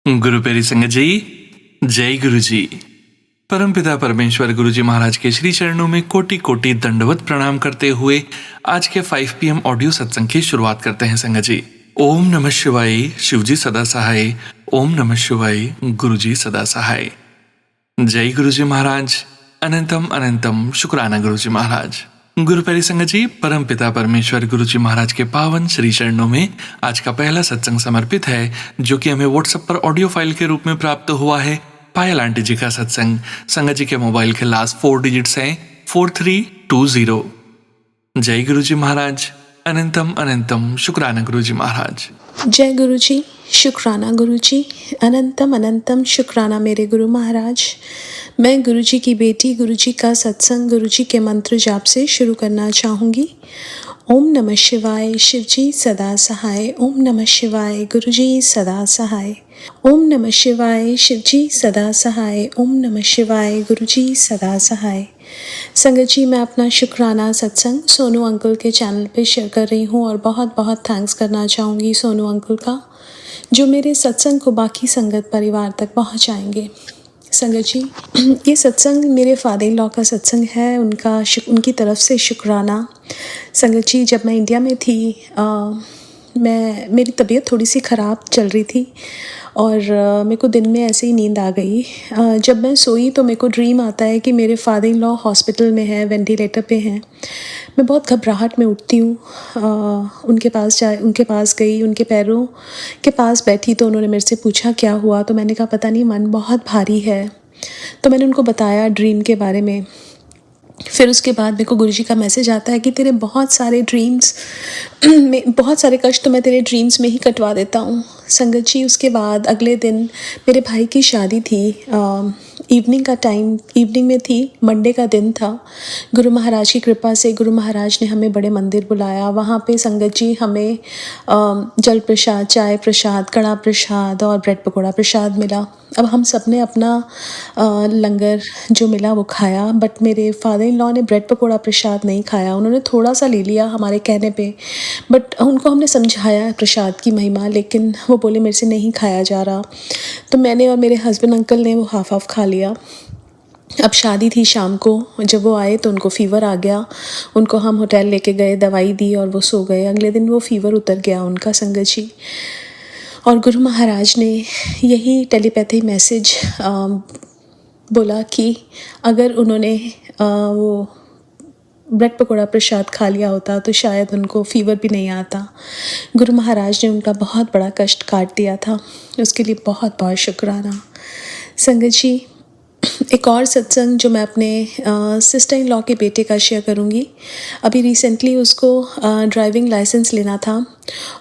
गुरु peri संगत जी, जय गुरु जी। परमपिता परमेश्वर गुरु जी महाराज के श्री चरणों में कोटि कोटि दंडवत प्रणाम करते हुए आज के 5 PM ऑडियो सत्संग की शुरुआत करते हैं संगत जी। ओम नमः शिवाय, शिव जी सदा सहाय। ओम नमः शिवाय, गुरु जी सदा सहाय। जय गुरु जी महाराज। अनंतम अनंतम शुक्राना गुरु जी महाराज। गुरु प्यारी संगत जी, परम पिता परमेश्वर गुरु जी महाराज के पावन श्री चरणों में आज का पहला सत्संग समर्पित है, जो कि हमें व्हाट्सएप पर ऑडियो फाइल के रूप में प्राप्त हुआ है। पायल आंटी जी का सत्संग। संगत जी के मोबाइल के लास्ट 4 डिजिट्स हैं 4320। जय गुरु जी महाराज। अनंतम अनंतम शुक्राना गुरु जी महाराज। जय गुरु जी, शुक्राना गुरु जी। अनंतम अनंतम शुक्राना मेरे गुरु महाराज। मैं गुरु जी की बेटी गुरु जी का सत्संग गुरु जी के मंत्र जाप से शुरू करना चाहूँगी। ओम नमः शिवाय, शिव जी सदा सहाय। ओम नमः शिवाय, गुरु जी सदा सहाय। ओम नमः शिवाय, शिव जी सदा सहाय। ओम नमः शिवाय, गुरु जी सदा सहाय। संगत जी, मैं अपना शुक्राना सत्संग सोनू अंकल के चैनल पे शेयर कर रही हूँ और बहुत बहुत थैंक्स करना चाहूँगी सोनू अंकल का, जो मेरे सत्संग को बाकी संगत परिवार तक पहुँचाएंगे। संगत जी, ये सत्संग मेरे फादर इन लॉ का सत्संग है, उनकी तरफ से शुक्राना। संगत जी, जब मैं इंडिया में थी मेरी तबीयत थोड़ी सी ख़राब चल रही थी और मेरे को दिन में ऐसे ही नींद आ गई। जब मैं सोई तो मेरे को ड्रीम आता है कि मेरे फादर इन लॉ हॉस्पिटल में है, वेंटिलेटर पे हैं। मैं बहुत घबराहट में उठती हूँ, उनके पास गई, उनके पैरों के पास बैठी तो उन्होंने मेरे से पूछा क्या हुआ, तो मैंने कहा पता नहीं, मन बहुत भारी है। तो मैंने उनको बताया ड्रीम के बारे में। फिर उसके बाद मेरे को गुरुजी का मैसेज आता है कि तेरे बहुत सारे ड्रीम्स में बहुत सारे कष्ट तो मैं तेरे ड्रीम्स में ही कटवा देता हूँ। संगत जी, उसके बाद अगले दिन मेरे भाई की शादी थी। इवनिंग में थी, मंडे का दिन था। गुरु महाराज की कृपा से गुरु महाराज ने हमें बड़े मंदिर बुलाया। वहाँ पे संगत जी हमें जल प्रसाद, चाय प्रसाद, कड़ा प्रसाद और ब्रेड पकौड़ा प्रसाद मिला। अब हम सब ने अपना लंगर जो मिला वो खाया, बट मेरे फादर इन लॉ ने ब्रेड पकौड़ा प्रसाद नहीं खाया। उन्होंने थोड़ा सा ले लिया हमारे कहने पे, बट उनको हमने समझाया प्रसाद की महिमा, लेकिन वो बोले मेरे से नहीं खाया जा रहा। तो मैंने और मेरे हस्बैंड अंकल ने वो हाफ खा लिया। अब शादी थी शाम को, जब वो आए तो उनको फ़ीवर आ गया। उनको हम होटल लेके गए, दवाई दी और वो सो गए। अगले दिन वो फ़ीवर उतर गया उनका संगत जी। और गुरु महाराज ने यही टेलीपैथी मैसेज बोला कि अगर उन्होंने वो ब्रेड पकौड़ा प्रसाद खा लिया होता तो शायद उनको फ़ीवर भी नहीं आता। गुरु महाराज ने उनका बहुत बड़ा कष्ट काट दिया था, उसके लिए बहुत बहुत शुक्राना। संगत जी, एक और सत्संग जो मैं अपने सिस्टर इन लॉ के बेटे का शेयर करूँगी। अभी रिसेंटली उसको ड्राइविंग लाइसेंस लेना था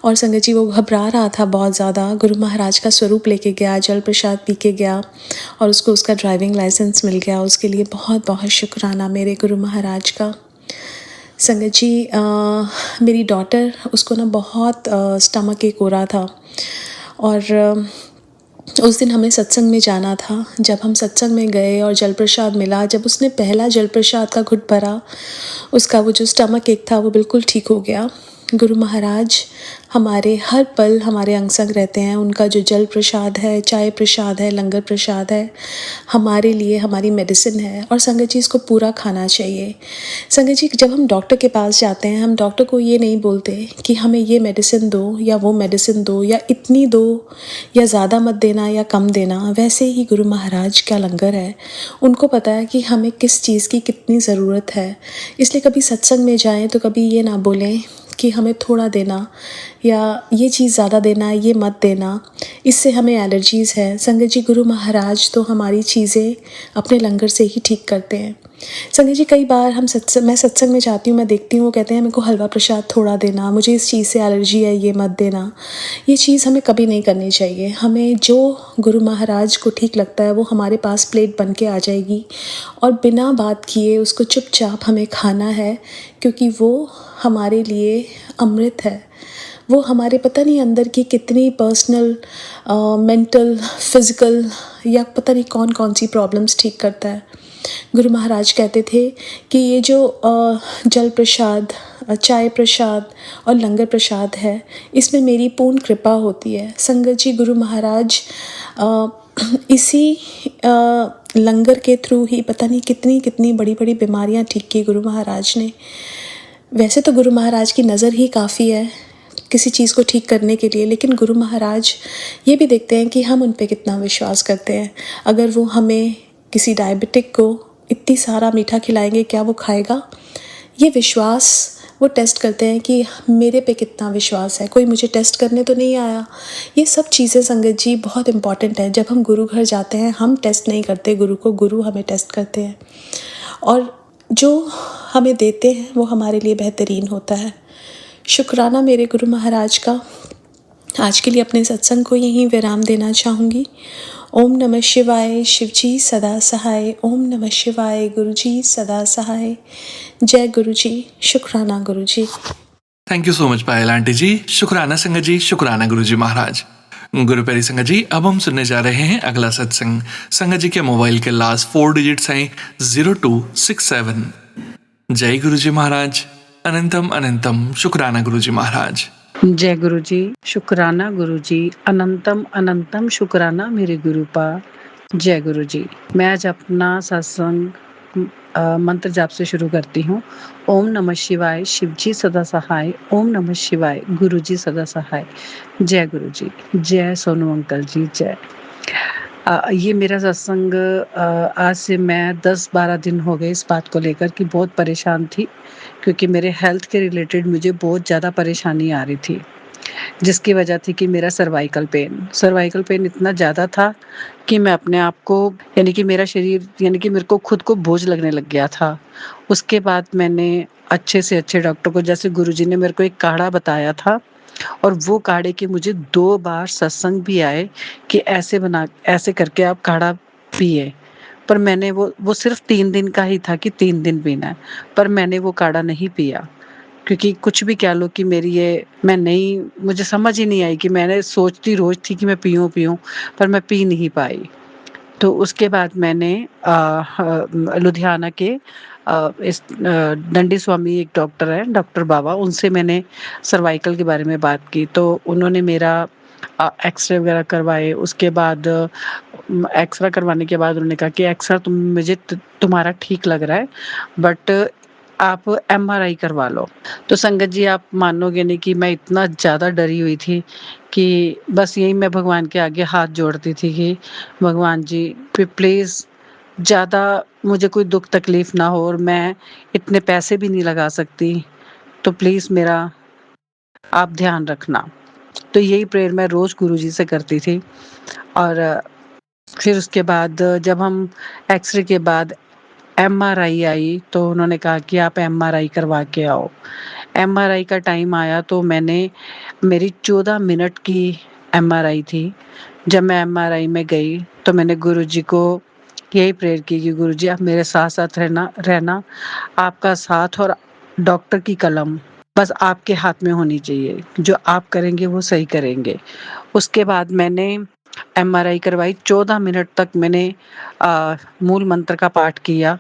और संगत जी वो घबरा रहा था बहुत ज़्यादा। गुरु महाराज का स्वरूप लेके गया, जल प्रसाद पी के गया और उसको उसका ड्राइविंग लाइसेंस मिल गया। उसके लिए बहुत बहुत शुक्राना मेरे गुरु महाराज का। संगत जी, मेरी डॉटर, उसको ना बहुत स्टमक एक हो रहा था और उस दिन हमें सत्संग में जाना था। जब हम सत्संग में गए और जल प्रसाद मिला, जब उसने पहला जल प्रसाद का घुट भरा, उसका वो जो स्टमक एक था वो बिल्कुल ठीक हो गया। गुरु महाराज हमारे हर पल हमारे अंग संग रहते हैं। उनका जो जल प्रसाद है, चाय प्रसाद है, लंगर प्रसाद है, हमारे लिए हमारी मेडिसिन है और संगत जी इसको पूरा खाना चाहिए। संगत जी, जब हम डॉक्टर के पास जाते हैं, हम डॉक्टर को ये नहीं बोलते कि हमें ये मेडिसिन दो या वो मेडिसिन दो या इतनी दो या ज़्यादा मत देना या कम देना। वैसे ही गुरु महाराज का लंगर है, उनको पता है कि हमें किस चीज़ की कितनी ज़रूरत है। इसलिए कभी सत्संग में जाएं तो कभी ये ना बोलें कि हमें थोड़ा देना या ये चीज़ ज़्यादा देना, ये मत देना, इससे हमें एलर्जीज़ है। संगत जी, गुरु महाराज तो हमारी चीज़ें अपने लंगर से ही ठीक करते हैं। संगत जी, कई बार मैं सत्संग में जाती हूँ, मैं देखती हूँ वो कहते हैं मेरे को हलवा प्रसाद थोड़ा देना, मुझे इस चीज़ से एलर्जी है, ये मत देना। ये चीज़ हमें कभी नहीं करनी चाहिए। हमें जो गुरु महाराज को ठीक लगता है वो हमारे पास प्लेट बन के आ जाएगी और बिना बात किए उसको चुपचाप हमें खाना है, क्योंकि वो हमारे लिए अमृत है। वो हमारे पता नहीं अंदर की कितनी पर्सनल, मेंटल, फिज़िकल या पता नहीं कौन कौन सी प्रॉब्लम्स ठीक करता है। गुरु महाराज कहते थे कि ये जो जल प्रसाद, चाय प्रसाद और लंगर प्रसाद है, इसमें मेरी पूर्ण कृपा होती है। संगत जी, गुरु महाराज इसी लंगर के थ्रू ही पता नहीं कितनी कितनी बड़ी बड़ी बीमारियां ठीक की गुरु महाराज ने। वैसे तो गुरु महाराज की नज़र ही काफ़ी है किसी चीज़ को ठीक करने के लिए, लेकिन गुरु महाराज ये भी देखते हैं कि हम उन पे कितना विश्वास करते हैं। अगर वो हमें किसी डायबिटिक को इतनी सारा मीठा खिलाएंगे, क्या वो खाएगा? ये विश्वास वो टेस्ट करते हैं कि मेरे पे कितना विश्वास है, कोई मुझे टेस्ट करने तो नहीं आया। ये सब चीज़ें संगत जी बहुत इम्पॉर्टेंट है। जब हम गुरु घर जाते हैं हम टेस्ट नहीं करते गुरु को, गुरु हमें टेस्ट करते हैं और जो हमें देते हैं वो हमारे लिए बेहतरीन होता है। शुक्राना मेरे गुरु महाराज का। आज के लिए अपने सत्संग को यहीं विराम देना चाहूँगी। ओम नमः शिवाय, शिवजी सदा सहाय। ओम नमः शिवाय, गुरुजी सदा सहाय। जय गुरुजी, शुक्राना Guruji. Thank you so much Payal aunty ji. शुक्राना संगत जी, शुक्राना गुरु जी महाराज। गुरु प्यारी संगत जी, अब हम सुनने जा रहे हैं अगला सत्संग। संगत जी के मोबाइल के लास्ट 4 डिजिट्स हैं 0267। जय गुरु जी महाराज। अनंतम अनंतम शुक्राना गुरु जी महाराज। जय गुरु जी, शुक्राना गुरु जी। अनंतम अनंतम शुक्राना मेरे गुरुपा। जय गुरु जी। मैं आज अपना सत्संग मंत्र जाप से शुरू करती हूँ। ओम नमः शिवाय, शिवजी सदा सहाय। ओम नमः शिवाय, गुरु जी सदा सहाय। जय गुरु जी। जय सोनू अंकल जी, जय। ये मेरा सत्संग आज से मैं 10-12 दिन हो गए इस बात को लेकर कि बहुत परेशान थी, क्योंकि मेरे हेल्थ के रिलेटेड मुझे बहुत ज़्यादा परेशानी आ रही थी, जिसकी वजह थी कि मेरा सर्वाइकल पेन इतना ज़्यादा था कि मैं अपने आप को यानी कि मेरा शरीर यानी कि मेरे को खुद को बोझ लगने लग गया था। उसके बाद मैंने अच्छे से अच्छे डॉक्टर को, जैसे गुरुजी ने मेरे को एक काढ़ा बताया था और वो काढ़े के मुझे 2 बार सत्संग भी आए कि ऐसे करके आप काढ़ा पिए। पर मैंने वो सिर्फ़ 3 दिन का ही था कि 3 दिन पीना है, पर मैंने वो काढ़ा नहीं पिया, क्योंकि कुछ भी कह लो कि मुझे समझ ही नहीं आई कि मैंने सोचती रोज़ थी कि मैं पीऊँ, पर मैं पी नहीं पाई। तो उसके बाद मैंने लुधियाना के दंडी स्वामी एक डॉक्टर हैं, डॉक्टर बाबा, उनसे मैंने सर्वाइकल के बारे में बात की। तो उन्होंने मेरा एक्स-रे वगैरह करवाए। उसके बाद एक्स-रे करवाने के बाद उन्होंने कहा कि एक्स-रे तुम्हारा ठीक लग रहा है, बट आप एमआरआई करवा लो। तो संगत जी, आप मानोगे नहीं कि मैं इतना ज़्यादा डरी हुई थी कि बस यही मैं भगवान के आगे हाथ जोड़ती थी कि भगवान जी प्लीज़ ज़्यादा मुझे कोई दुःख तकलीफ़ ना हो और मैं इतने पैसे भी नहीं लगा सकती, तो प्लीज़ मेरा आप ध्यान रखना। तो यही प्रेयर मैं रोज़ गुरुजी से करती थी। और फिर उसके बाद जब हम एक्स-रे के बाद एमआरआई आई, तो उन्होंने कहा कि आप एमआरआई करवा के आओ। एमआरआई का टाइम आया तो मेरी 14 मिनट की एमआरआई थी। जब मैं एमआरआई में गई तो मैंने गुरुजी को यही प्रेयर की कि गुरुजी आप मेरे साथ-साथ रहना। आपका साथ और डॉक्टर की कलम बस आपके हाथ में होनी चाहिए। जो आप करेंगे वो सही करेंगे। उसके बाद मैंने एमआरआई करवाई। 14 मिनट तक मैंने मूल मंत्र का पाठ किया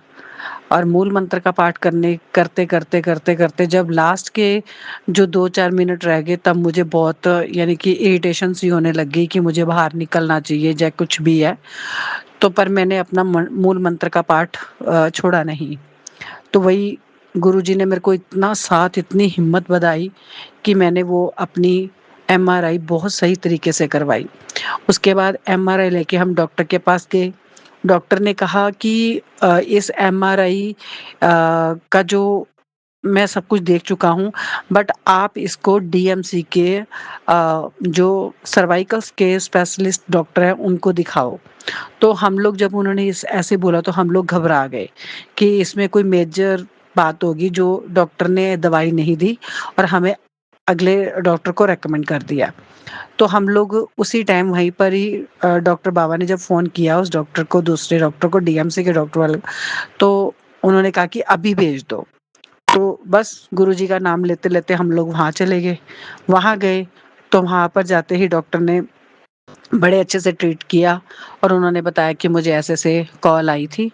और मूल मंत्र का पाठ करते जब लास्ट के जो 2-4 मिनट रह गए, तब मुझे बहुत यानी कि इरिटेशन सी होने लग गई कि मुझे बाहर निकलना चाहिए चाहे कुछ भी है। तो पर मैंने अपना मूल मंत्र का पाठ छोड़ा नहीं। तो वही गुरुजी ने मेरे को इतना साथ, इतनी हिम्मत बधाई कि मैंने वो अपनी एमआरआई बहुत सही तरीके से करवाई। उसके बाद एमआरआई लेके हम डॉक्टर के पास गए। डॉक्टर ने कहा कि इस एमआरआई का जो मैं सब कुछ देख चुका हूँ, बट आप इसको डीएमसी के जो सर्वाइकल्स के स्पेशलिस्ट डॉक्टर हैं उनको दिखाओ। तो हम लोग, जब उन्होंने ऐसे बोला तो हम लोग घबरा गए कि इसमें कोई मेजर बात होगी, जो डॉक्टर ने दवाई नहीं दी और हमें अगले डॉक्टर को रिकमेंड कर दिया। तो हम लोग उसी टाइम वहीं पर ही डॉक्टर बाबा ने जब फ़ोन किया उस डॉक्टर को, दूसरे डॉक्टर को, डीएमसी के डॉक्टर वाले, तो उन्होंने कहा कि अभी भेज दो। तो बस गुरुजी का नाम लेते-लेते हम लोग वहाँ चले गए। वहाँ गए तो वहाँ पर जाते ही डॉक्टर ने बड़े अच्छे से ट्रीट किया और उन्होंने बताया कि मुझे ऐसे-ऐसे कॉल आई थी,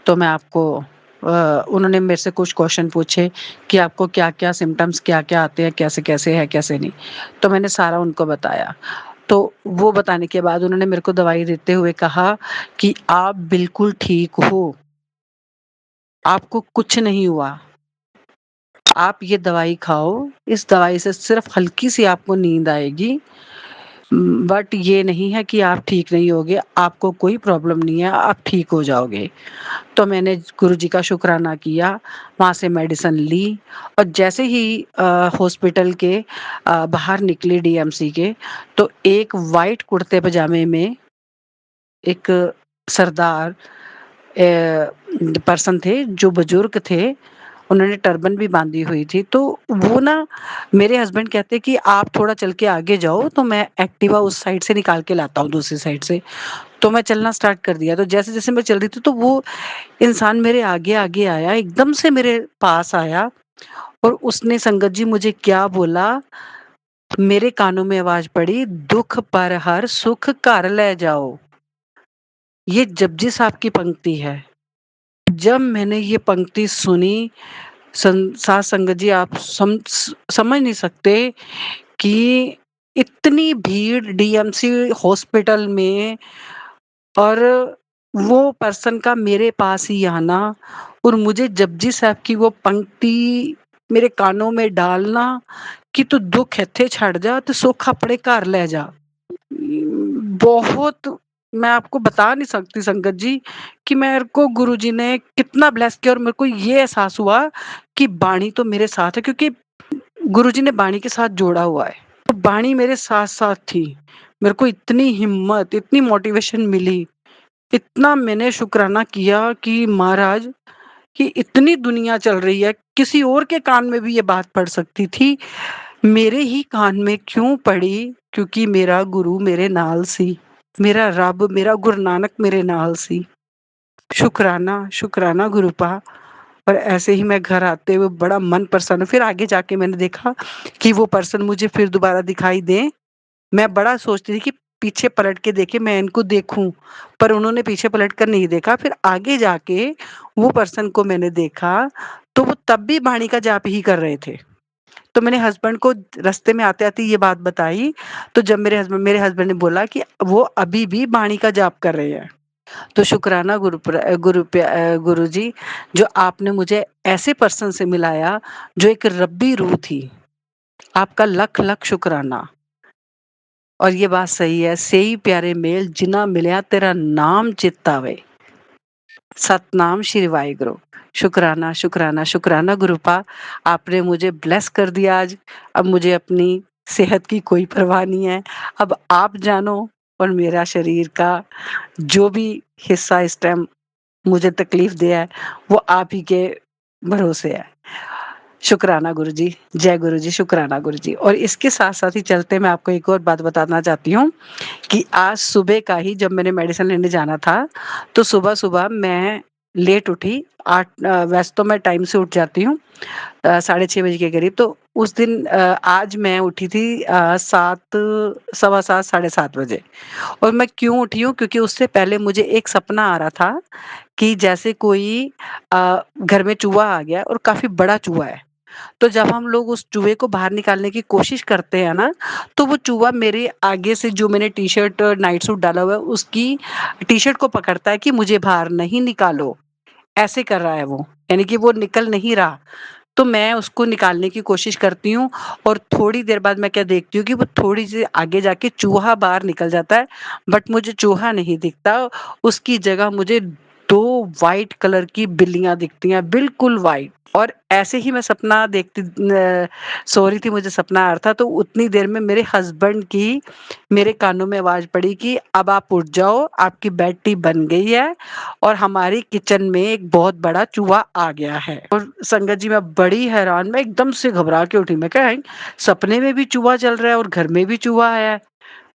तो मैं आपको उन्होंने मेरे से कुछ क्वेश्चन पूछे कि आपको क्या-क्या सिम्पटम्स क्या-क्या आते हैं, कैसे-कैसे है, कैसे नहीं। तो मैंने सारा उनको बताया। तो वो बताने के बाद उन्होंने मेरे को दवाई देते हुए कहा कि आप बिल्कुल ठीक हो, आपको कुछ नहीं हुआ। आप ये दवाई खाओ, इस दवाई से सिर्फ़ हल्की-सी आपको नींद आएगी, बट ये नहीं है कि आप ठीक नहीं होगे, आपको कोई प्रॉब्लम नहीं है, आप ठीक हो जाओगे। तो मैंने गुरुजी का शुक्राना किया, वहाँ से मेडिसिन ली और जैसे ही हॉस्पिटल के बाहर निकली डीएमसी के, तो एक व्हाइट कुर्ते-पजामे में एक सरदार पर्सन थे, जो बुजुर्ग थे, उन्होंने टर्बन भी बाँधी हुई थी, तो वो ना मेरे हस्बैंड कहते कि आप थोड़ा चल के आगे जाओ, तो मैं एक्टिवा उस साइड से निकाल के लाता हूँ, दूसरी साइड से। तो मैं चलना स्टार्ट कर दिया, तो जैसे-जैसे मैं चल रही थी, तो वो इंसान मेरे आगे-आगे आया, एकदम से मेरे पास आया और उसने संगत जी मुझे क्या बोला, मेरे कानों में आवाज़ पड़ी, "दुःख पर हर सुख घर ले जाओ।" ये जपजी साहब की पंक्ति है। जब मैंने ये पंक्ति सुनी, साथ संगत जी आप समझ नहीं सकते कि इतनी भीड़ डीएमसी हॉस्पिटल में और वो पर्सन का मेरे पास ही आना और मुझे जपजी साहब की वो पंक्ति मेरे कानों में डालना कि तू दुख इत्थे छੱਡ जा ते सुख अपने घर ले जा। बहुत मैं आपको बता नहीं सकती संगत जी कि मेरे को गुरुजी ने कितना ब्लेस किया और मेरे को ये एहसास हुआ कि बाणी तो मेरे साथ है, क्योंकि गुरुजी ने बाणी के साथ जोड़ा हुआ है। तो बाणी मेरे साथ-साथ थी। मेरे को इतनी हिम्मत, इतनी मोटिवेशन मिली, इतना मैंने शुक्राना किया कि महाराज कि इतनी दुनिया चल रही है, किसी और के कान में भी ये बात पड़ सकती थी, मेरे ही कान में क्यों पड़ी? क्योंकि मेरा गुरु मेरे नाल सी, मेरा रब, मेरा गुरु नानक मेरे नाल सी। शुकराना, शुकराना गुरु पा। और ऐसे ही मैं घर आते हुए बड़ा मन प्रसन्न, फिर आगे जाके मैंने देखा कि वो पर्सन मुझे फिर दोबारा दिखाई दें। मैं बड़ा सोचती थी कि पीछे पलट के देखे, मैं इनको देखूँ, पर उन्होंने पीछे पलट कर नहीं देखा। फिर आगे जाके वो पर्सन को मैंने देखा, तो वो तब भी वाणी का जाप ही कर रहे थे। तो मैंने हस्बैंड को रास्ते में आते-आते ये बात बताई, तो जब मेरे हस्बैंड ने बोला कि वो अभी भी वाणी का जाप कर रहे हैं। तो शुक्राना गुरुजी, जो आपने मुझे ऐसे पर्सन से मिलाया, जो एक रब्बी रूह थी। आपका लख-लख शुक्राना। और ये बात सही है, "सेई प्यारे मेल जिन्ना मिलया तेरा नाम चेता आवे।" सतनाम श्री वाहिगुरु। शुक्राना, शुक्राना, शुक्राना गुरुपा, आपने मुझे ब्लेस कर दिया आज। अब मुझे अपनी सेहत की कोई परवाह नहीं है। अब आप जानो और मेरा शरीर का जो भी हिस्सा इस टाइम मुझे तकलीफ दिया है, वो आप ही के भरोसे है। शुक्राना गुरुजी, जय गुरुजी, शुक्राना गुरुजी। और इसके साथ-साथ ही चलते मैं आपको एक और बात बताना चाहती हूँ कि आज सुबह का ही जब मैंने मेडिसिन लेने जाना था, तो सुबह-सुबह मैं लेट उठी। वैसे तो मैं टाइम से उठ जाती हूँ, साढ़े 6 बजे के करीब। तो उस दिन आज मैं उठी थी 7 सवा 7 साढ़े 7 बजे। और मैं क्यों उठी हूँ? क्योंकि उससे पहले मुझे एक सपना आ रहा था कि जैसे कोई घर में चूहा आ गया और काफ़ी बड़ा चूहा है। तो जब हम लोग उस चूहे को बाहर निकालने की कोशिश करते हैं ना, तो वो चूहा मेरे आगे से, जो मैंने टी-शर्ट नाइट सूट डाला हुआ है, उसकी टी-शर्ट को पकड़ता है कि मुझे बाहर नहीं निकालो, ऐसे कर रहा है वो, यानी कि वो निकल नहीं रहा। तो मैं उसको निकालने की कोशिश करती हूँ और थोड़ी देर बाद मैं क्या देखती हूँ कि वो थोड़ी-सी आगे जाके चूहा बाहर निकल जाता है, बट मुझे चूहा नहीं दिखता, उसकी जगह मुझे 2 व्हाइट कलर की बिल्लियाँ दिखती हैं, बिल्कुल व्हाइट। और ऐसे ही मैं सपना सो रही थी, मुझे सपना आ रहा था, तो उतनी देर में मेरे हस्बैंड की मेरे कानों में आवाज़ पड़ी कि अब आप उठ जाओ, आपकी बेड टी बन गई है और हमारी किचन में एक बहुत बड़ा चूहा आ गया है। और संगत जी मैं बड़ी हैरान, मैं एकदम से घबरा के उठी। मैं कहा, "हैं, सपने में भी चूहा चल रहा है और घर में भी चूहा आया है?"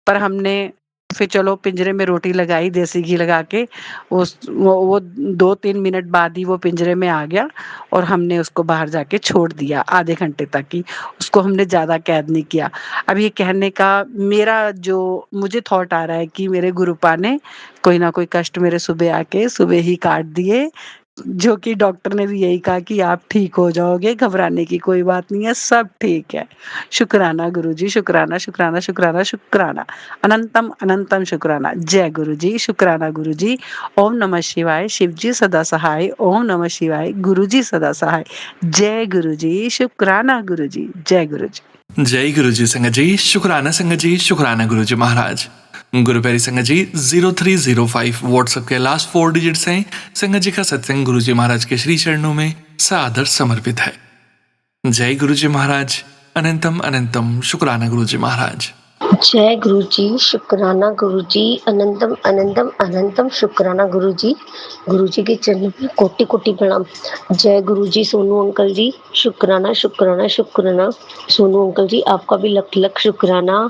पर हमने फिर चलो पिंजरे में रोटी लगाई देसी घी लगा के, वो 2-3 मिनट बाद ही वो पिंजरे में आ गया और हमने उसको बाहर जाके छोड़ दिया आधे घंटे तक ही। उसको हमने ज़्यादा कैद नहीं किया। अब ये कहने का मेरा जो मुझे थॉट आ रहा है कि मेरे गुरुपा ने कोई ना कोई कष्ट मेरे सुबह आके सुबह ही काट दिए, जो कि डॉक्टर ने भी यही कहा कि आप ठीक हो जाओगे, घबराने की कोई बात नहीं है, सब ठीक है। शुक्राना गुरुजी, शुक्राना, शुक्राना, शुक्राना, शुक्राना। अनंतम, अनंतम शुक्राना। जय गुरुजी, शुक्राना गुरुजी। ओम नमः शिवाय, शिव जी सदा सहाय। ओम नमः शिवाय, गुरुजी सदा सहाय। जय गुरुजी, शुक्राना गुरुजी। जय गुरुजी। जय गुरु जी संगत जी, शुक्राना गुरु जी महाराज। गुरु प्यारी संगत जी 0305 व्हाट्सएप के लास्ट 4 डिजिट्स हैं। संगत जी का सत्संग गुरु जी महाराज के श्री चरणों में सादर समर्पित है। जय गुरु जी महाराज, अनंतम अनंतम शुक्राना गुरु जी महाराज। जय गुरु जी, शुक्राना गुरु जी, अनंतम अनंतम अनंतम शुक्राना गुरु जी। गुरु जी के चरणों में कोटि कोटि प्रणाम। जय गुरु जी सोनू अंकल जी, शुक्राना शुक्राना शुक्राना। सोनू अंकल जी आपका भी लख लख शुक्राना।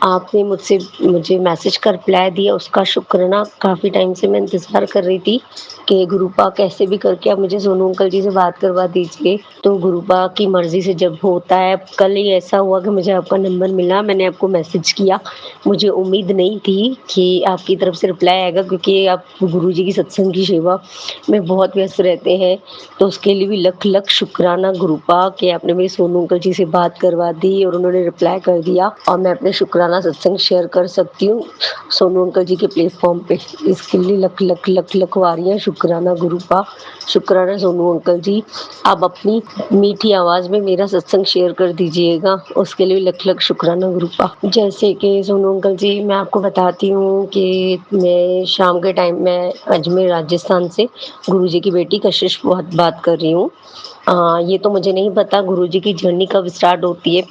आपने मुझे मैसेज का रिप्लाई दिया, उसका शुक्राना। काफ़ी टाइम से मैं इंतज़ार कर रही थी कि गुरुपा कैसे भी करके आप मुझे सोनू अंकल जी से बात करवा दीजिए। तो गुरुपा की मर्ज़ी से जब होता है, कल ही ऐसा हुआ कि मुझे आपका नंबर मिला, मैंने आपको मैसेज किया। मुझे उम्मीद नहीं थी कि आपकी तरफ से रिप्लाई आएगा, क्योंकि आप गुरुजी की सत्संग की सेवा में बहुत व्यस्त रहते हैं। तो उसके लिए भी लख लख शुक्राना गुरुपा कि आपने मेरे सोनू अंकल जी से बात करवा दी और उन्होंने रिप्लाई कर दिया और मैं अपने शुक्राना सत्संग शेयर कर सकती हूँ सोनू अंकल जी के प्लेटफॉर्म पे। इसके लिए लख लख लख लख वारियाँ शुक्राना गुरुपा, शुक्राना सोनू अंकल जी। आप अपनी मीठी आवाज़ में मेरा सत्संग शेयर कर दीजिएगा, उसके लिए लख लख शुक्राना गुरुपा। जैसे कि सोनू अंकल जी, मैं आपको बताती हूँ कि मैं शाम के टाइम में अजमेर राजस्थान से गुरुजी की बेटी कशिश बात कर रही हूँ। ये तो मुझे नहीं पता गुरुजी की जर्नी कब स्टार्ट होती है,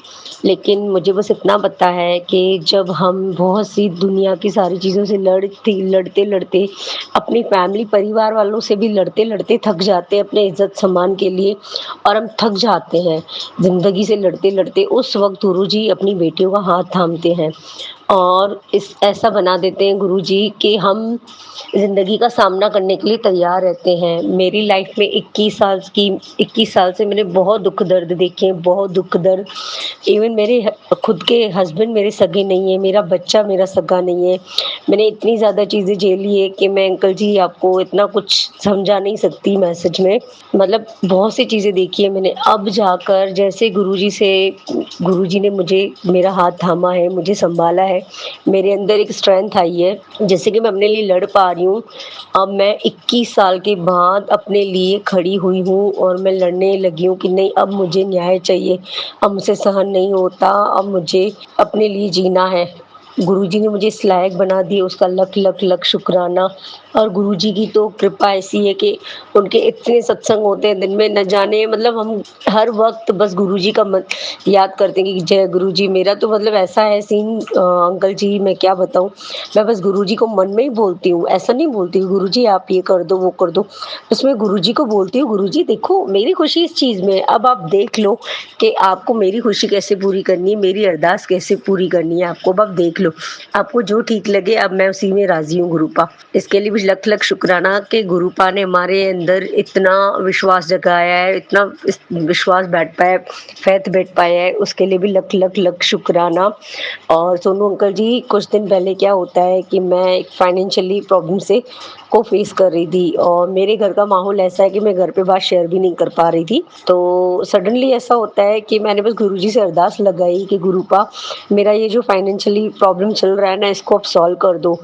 लेकिन मुझे बस इतना पता है कि जब हम बहुत सी दुनिया की सारी चीज़ों से लड़ते लड़ते अपनी फैमिली परिवार वालों से भी लड़ते लड़ते थक जाते हैं अपने इज्जत सम्मान के लिए, और हम थक जाते हैं ज़िंदगी से लड़ते लड़ते, उस वक्त गुरुजी अपनी बेटियों का हाथ थामते हैं और इस ऐसा बना देते हैं गुरुजी कि हम ज़िंदगी का सामना करने के लिए तैयार रहते हैं। मेरी लाइफ में 21 साल से मैंने बहुत दुख दर्द देखे हैं, बहुत दुख दर्द। इवन मेरे खुद के हस्बैंड मेरे सगे नहीं है, मेरा बच्चा मेरा सगा नहीं है। मैंने इतनी ज़्यादा चीज़ें झेली है कि मैं अंकल जी आपको इतना कुछ समझा नहीं सकती मैसेज में। मतलब बहुत सी चीज़ें देखी है मैंने। अब जाकर जैसे गुरुजी ने मुझे मेरा हाथ थामा है, मुझे संभाला है, मेरे अंदर एक स्ट्रेंथ आई है, जैसे कि मैं अपने लिए लड़ पा रही हूँ। अब मैं 21 साल के बाद अपने लिए खड़ी हुई हूँ और मैं लड़ने लगी हूँ कि नहीं, अब मुझे न्याय चाहिए, अब मुझसे सहन नहीं होता, अब मुझे अपने लिए जीना है। गुरुजी ने मुझे इस लायक बना दिया, उसका लख लख लख शुक्राना। और गुरुजी की तो कृपा ऐसी है कि उनके इतने सत्संग होते हैं दिन में, न जाने, मतलब हम हर वक्त बस गुरुजी का याद करते हैं कि जय गुरुजी। मेरा तो मतलब ऐसा है सीन अंकल जी, मैं क्या बताऊँ, मैं बस गुरुजी को मन में ही बोलती हूँ, ऐसा नहीं बोलती हूँ गुरुजी आप ये कर दो वो कर दो, बस मैं गुरुजी को बोलती हूँ गुरुजी देखो मेरी खुशी इस चीज़ में, अब आप देख लो कि आपको मेरी खुशी कैसे पूरी करनी है, मेरी अरदास कैसे पूरी करनी है आपको, अब देख लो, आपको जो ठीक लगे, अब मैं उसी में राजी हूँ गुरुपा। इसके लिए भी लख लख शुक्राना कि गुरुपा ने हमारे अंदर इतना विश्वास जगाया है, इतना विश्वास बैठ पाया, फैथ बैठ पाया है, उसके लिए भी लख लख लख शुक्राना। और सोनू अंकल जी, कुछ दिन पहले क्या होता है कि मैं एक फाइनेंशियली प्रॉब्लम से को फेस कर रही थी और मेरे घर का माहौल ऐसा है कि मैं घर पे बात शेयर भी नहीं कर पा रही थी। तो सडनली ऐसा होता है कि मैंने बस गुरुजी से अरदास लगाई कि गुरुपा मेरा ये जो फाइनेंशियली प्रॉब्लम चल रहा है ना, इसको आप सॉल्व कर दो।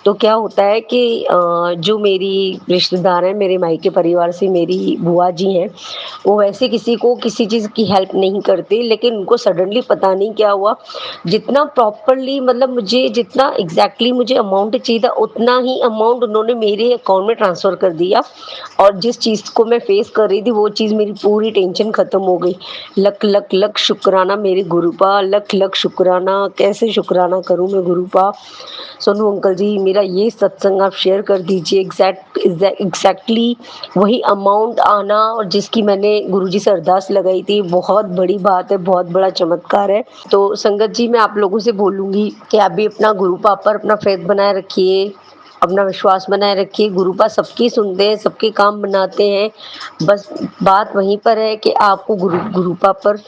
तो क्या होता है कि जो मेरी रिश्तेदार हैं, मेरे मायके परिवार से मेरी बुआ जी हैं, वो वैसे किसी को किसी चीज़ की हेल्प नहीं करते, लेकिन उनको सडनली पता नहीं क्या हुआ, जितना प्रॉपरली, मतलब मुझे जितना एग्जैक्टली मुझे अमाउंट चाहिए था, उतना ही अमाउंट उन्होंने मेरे अकाउंट में ट्रांसफ़र कर दिया। और जिस चीज़ को मैं फेस कर रही थी, वो चीज़ मेरी पूरी टेंशन ख़त्म हो गई। लख लख लख शुक्राना मेरे गुरुपा, लख लख शुक्राना। कैसे शुक्राना करूँ मैं गुरुपा। सोनू अंकल जी, मेरा ये सत्संग आप शेयर कर दीजिए, एग्जैक्टली वही अमाउंट आना, और जिसकी मैंने गुरुजी से अरदास लगाई थी, बहुत बड़ी बात है, बहुत बड़ा चमत्कार है। तो संगत जी, मैं आप लोगों से बोलूँगी कि आप भी अपना गुरुपा पर अपना फेथ बनाए रखिए, अपना विश्वास बनाए रखिए। गुरुपा सबकी सुनते हैं, सबके काम बनाते हैं, बस बात वहीं पर है कि आपको गुरुपा पर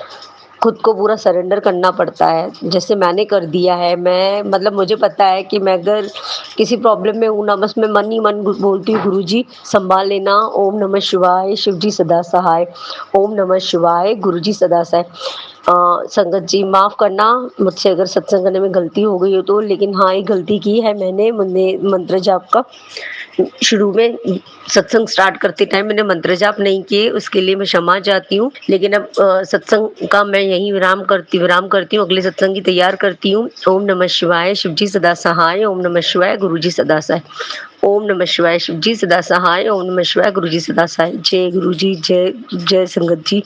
खुद को पूरा सरेंडर करना पड़ता है। जैसे मैंने कर दिया है, मैं मतलब मुझे पता है कि मैं अगर किसी प्रॉब्लम में हूँ ना, बस मैं मन ही मन बोलती हूँ, गुरुजी संभाल लेना, ओम नमः शिवाय, शिव जी सदा सहाय, ओम नमः शिवाय, गुरुजी सदा सहाय। संगत जी माफ़ करना मुझसे अगर सत्संग करने में गलती हो गई हो तो, लेकिन हाँ, एक गलती की है मैंने मंत्र जाप का। शुरू में सत्संग स्टार्ट करते टाइम मैंने मंत्र जाप नहीं किए, उसके लिए मैं क्षमा चाहती हूँ। लेकिन अब सत्संग का मैं यहीं विराम करती हूँ, अगले सत्संग की तैयार करती हूँ। ओम नमः शिवाय, शिव जी सदा सहाय, ओम नमः शिवाय, गुरु जी सदा सहाय। ओम नमः शिवाय, शिव जी सदा सहाय, ओम नमः शिवाय, गुरु जी सदा सहाय। जय गुरु जी, जय जय संगत जी,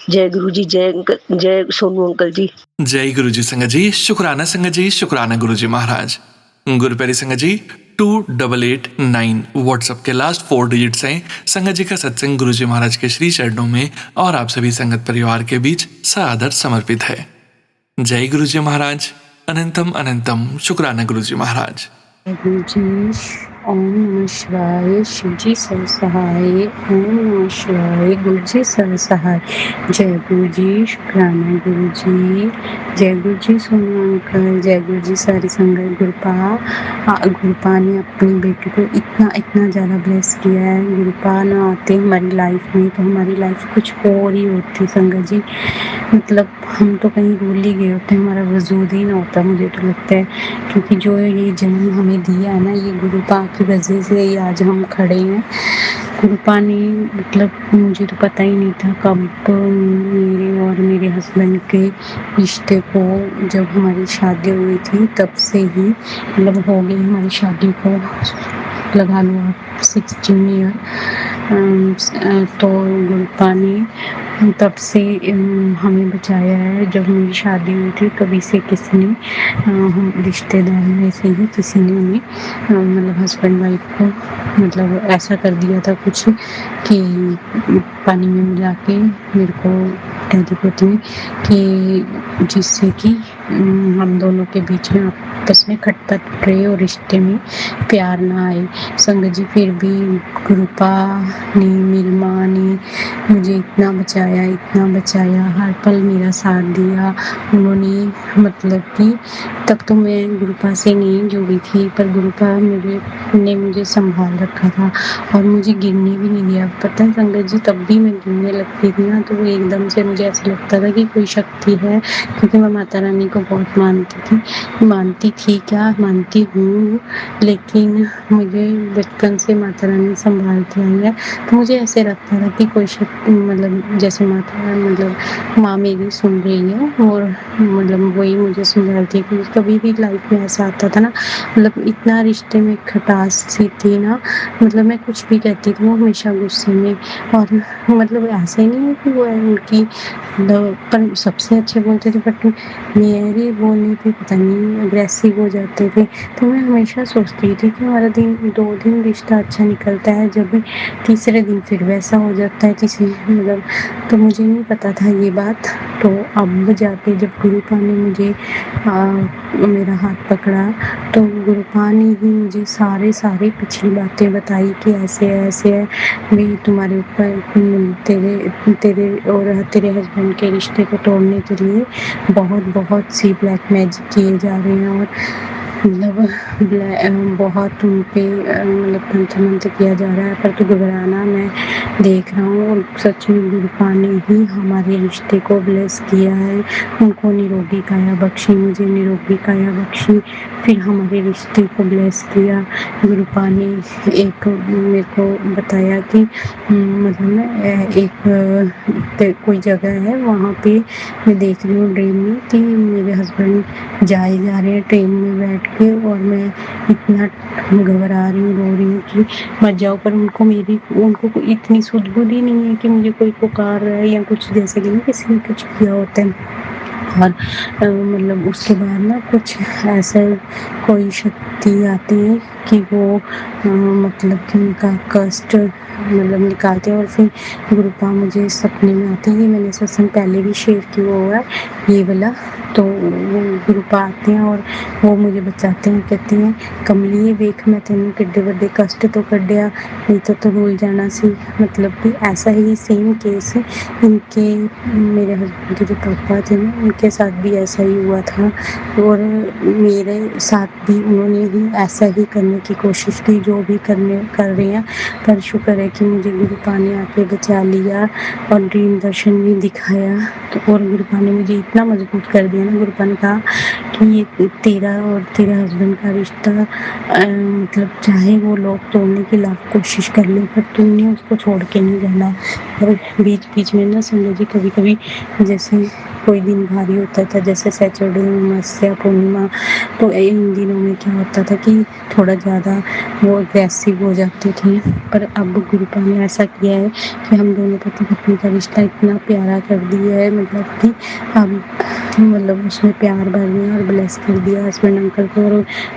जय गुरु जी, जय सोनू अंकल जी। जय गुरु जी संगत जी, शुक्राना संगत जी, शुक्राना गुरु जी महाराज। गुरु प्यारी संगत जी 2889 व्हाट्सएप के लास्ट 4 डिजिट्स हैं संगत जी का सत्संग गुरु जी महाराज के श्री चरणों में और आप सभी संगत परिवार के बीच सादर समर्पित है। जय गुरु जी महाराज, अनंतम अनंतम शुक्राना गुरु जी महाराज। गुरु जी, ओम नमः शिवाय, शिव जी सर्व सहाय, ओम नमः शिवाय, गुरु जी सर्व सहाय। जय गुरु जी, शुक्राना गुरु जी, जय गुरु जी सोनू अंकल, जय गुरु जी सारी संगत। गुरुपा ने अपनी बेटी को इतना इतना ज़्यादा ब्लेस किया है। गुरुपा ना आते हमारी लाइफ में तो हमारी लाइफ कुछ और ही होती संगत जी। मतलब हम तो कहीं भूल ही गए होते, हमारा वजूद ही ना होता, मुझे तो लगता है। क्योंकि जो ये जन्म हमें दिया है ना, ये गुरुपा की वजह से ही आज हम खड़े हैं। गुरुपा ने मतलब मुझे तो पता ही नहीं था कब मेरे और मेरे हस्बैंड के रिश्ते को, जब हमारी शादी हुई थी तब से ही मतलब हो गई हमारी शादी को लगा लो आप 16 ईयर। तो गुरुपा ने तब से हमें बचाया है। जब मेरी शादी हुई थी तभी से किसी ने हम रिश्तेदार में से ही किसी ने हमें मतलब हस्बैंड वाइफ को मतलब ऐसा कर दिया था कुछ कि पानी में मिला के मेरे को डैडी कहते हैं कि जिससे कि हम दोनों के बीच में आपस में खटपट रहे और रिश्ते में प्यार ना आए। संगत जी फिर भी गुरुपा ने, मेरी माँ ने मुझे इतना बचाया, हर पल मेरा साथ दिया उन्होंने। मतलब कि तब तो मैं गुरुपा से नहीं जुड़ी थी, पर गुरुपा ने मुझे संभाल रखा था और मुझे गिरने भी नहीं दिया। पता है संगत जी, तब भी मैं गिरने लगती थी ना तो वो एकदम से मुझे ऐसा लगता था कि कोई शक्ति है, क्योंकि मैं माता रानी को बहुत मानती हूँ, लेकिन मुझे बचपन से माता रानी संभालती आई है। तो मुझे ऐसे लगता था कि कोई शक्ति मतलब जैसे माँ मेरी सुन रही है और मतलब वही मुझे संभालती है। क्योंकि कभी भी लाइफ में ऐसा आता था ना, मतलब इतना रिश्ते में खटास सी थी ना, मतलब मैं कुछ भी कहती थी वो हमेशा गुस्से में। और मतलब ऐसे नहीं है कि वो है उनकी पर सबसे अच्छे बोलते थे, बट मेरे बोलने पे पता नहीं अग्रेसिव हो जाते थे। तो मैं हमेशा सोचती थी कि हमारा 2 दिन रिश्ता अच्छा निकलता है, जब तीसरे दिन फिर वैसा हो जाता है किसी मतलब। तो मुझे नहीं पता था ये बात। तो अब जाके जब गुरुपा ने मुझे मेरा हाथ पकड़ा तो गुरुपा ने ही मुझे सारे पिछली बातें बताई कि ऐसे है मैं तुम्हारे ऊपर तेरे और तेरे हस्बैंड के रिश्ते को तोड़ने के लिए बहुत सी ब्लैक मैजिक किए जा रहे हैं और मतलब बहुत उन पे मतलब तंत्र किया जा रहा है। पर तो घबराना, मैं देख रहा हूँ और सच में गुरुपा ने ही हमारे रिश्ते को ब्लेस किया है। उनको निरोगी काया बख्शी, मुझे निरोगी काया बख्शी, फिर हमारे रिश्ते को ब्लेस किया। गुरुपा ने एक मेरे को बताया कि मतलब मैं एक कोई जगह है वहाँ पे मैं देख रही हूँ ड्रीम में कि मेरे हस्बैंड जा रहे हैं ट्रेन में बैठ के और मैं इतना घबरा रही हूँ, रो रही हूँ कि मत जाओ। पर उनको इतनी सुध-बुध ही नहीं है कि मुझे कोई पुकार रहा है या कुछ, जैसे कि ना किसी ने कुछ किया होता है। और मतलब उसके बाद ना कुछ ऐसा कोई शक्ति आती है कि वो मतलब कि उनका कष्ट मतलब निकालते हैं और फिर गुरुपा मुझे सपने में आते हैं। ये मैंने सत्संग पहले भी शेयर किया हुआ है ये वाला। तो वो गुरुपा आते हैं और वो मुझे बचाते हैं, कहते हैं कमलिए वेख मैं तेन किड्डे वड्डे कष्ट तो कढ़िया, नहीं तो भूल जाना सी। मतलब कि ऐसा ही सेम केस इनके मेरे हस्बैंड के जो पापा थे ना उनके साथ भी ऐसा ही हुआ था और मेरे साथ भी उन्होंने ही ऐसा ही करने की कोशिश की जो भी कर रहे हैं। पर शुक्र है कि मुझे गुरुपा ने आके बचा लिया और ड्रीम दर्शन भी दिखाया। तो और गुरुपा ने मुझे इतना मजबूत कर दिया ना, गुरुपा ने कहा कि ये तेरा और तेरे हस्बैंड का रिश्ता मतलब चाहे वो लोग तोड़ने की लाख कोशिश कर ले पर तूने उसको छोड़ के नहीं जाना। और बीच बीच में ना संजय जी कभी कभी जैसे कोई दिन भारी होता था, जैसे सैटरडे अमावस्या पूर्णिमा, तो इन दिनों में क्या होता था कि थोड़ा ज़्यादा वो अग्रेसिव हो जाते थे। पर अब गुरुपा ने ऐसा किया है कि हम दोनों पति पत्नी का रिश्ता इतना प्यारा कर दिया है, मतलब कि अब मतलब उसमें प्यार भर दिया और ब्लेस कर दिया हस्बैंड अंकल को और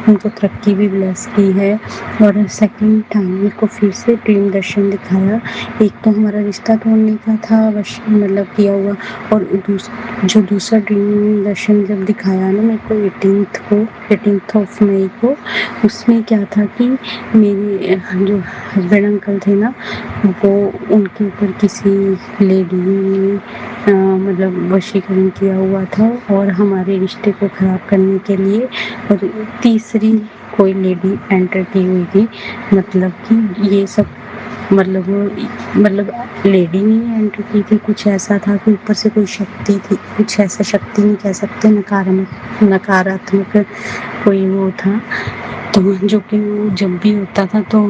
उनको तरक्की भी ब्लेस की है। और सेकंड टाइम मेरे को फिर से ड्रीम दर्शन दिखाया। एक तो हमारा रिश्ता तोड़ने का था वश मतलब किया हुआ, और जो दूसरा ड्रीम दर्शन जब दिखाया ना मेरे को 18th ऑफ मई को, उसमें क्या था कि मेरे जो हस्बैंड अंकल थे ना वो उनके ऊपर किसी लेडी ने मतलब वशीकरण किया हुआ था और हमारे रिश्ते को ख़राब करने के लिए और तीसरी कोई लेडी एंटर की हुई थी। मतलब कि ये सब मतलब लेडी ने एंटर की थी, कुछ ऐसा था कि ऊपर से कोई शक्ति थी, कुछ ऐसा शक्ति नहीं कह सकते, नकारात्मक कोई वो था। तो जो कि वो जब भी होता था तो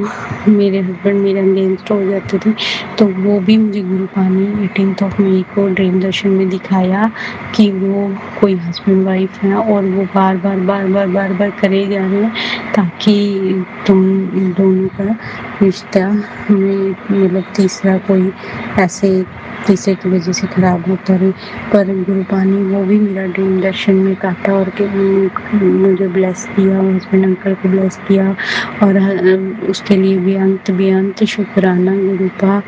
मेरे हस्बैंड मेरे अगेंस्ट हो जाते थे। तो वो भी मुझे गुरुपा ने 18th ऑफ मई को ड्रीम दर्शन में दिखाया कि वो कोई हस्बैंड वाइफ है और वो बार बार करे जा रहे हैं ताकि तुम दोनों का रिश्ता में मतलब तीसरा कोई ऐसे तीसरे की वजह से ख़राब होता रहे। पर गुरुपा ने वो भी मेरा ड्रीम दर्शन में काटा और मुझे ब्लेस किया, हस्बैंड अंकल को ब्लेस किया और उसके लिए बेअंत शुक्राना गुरुपा।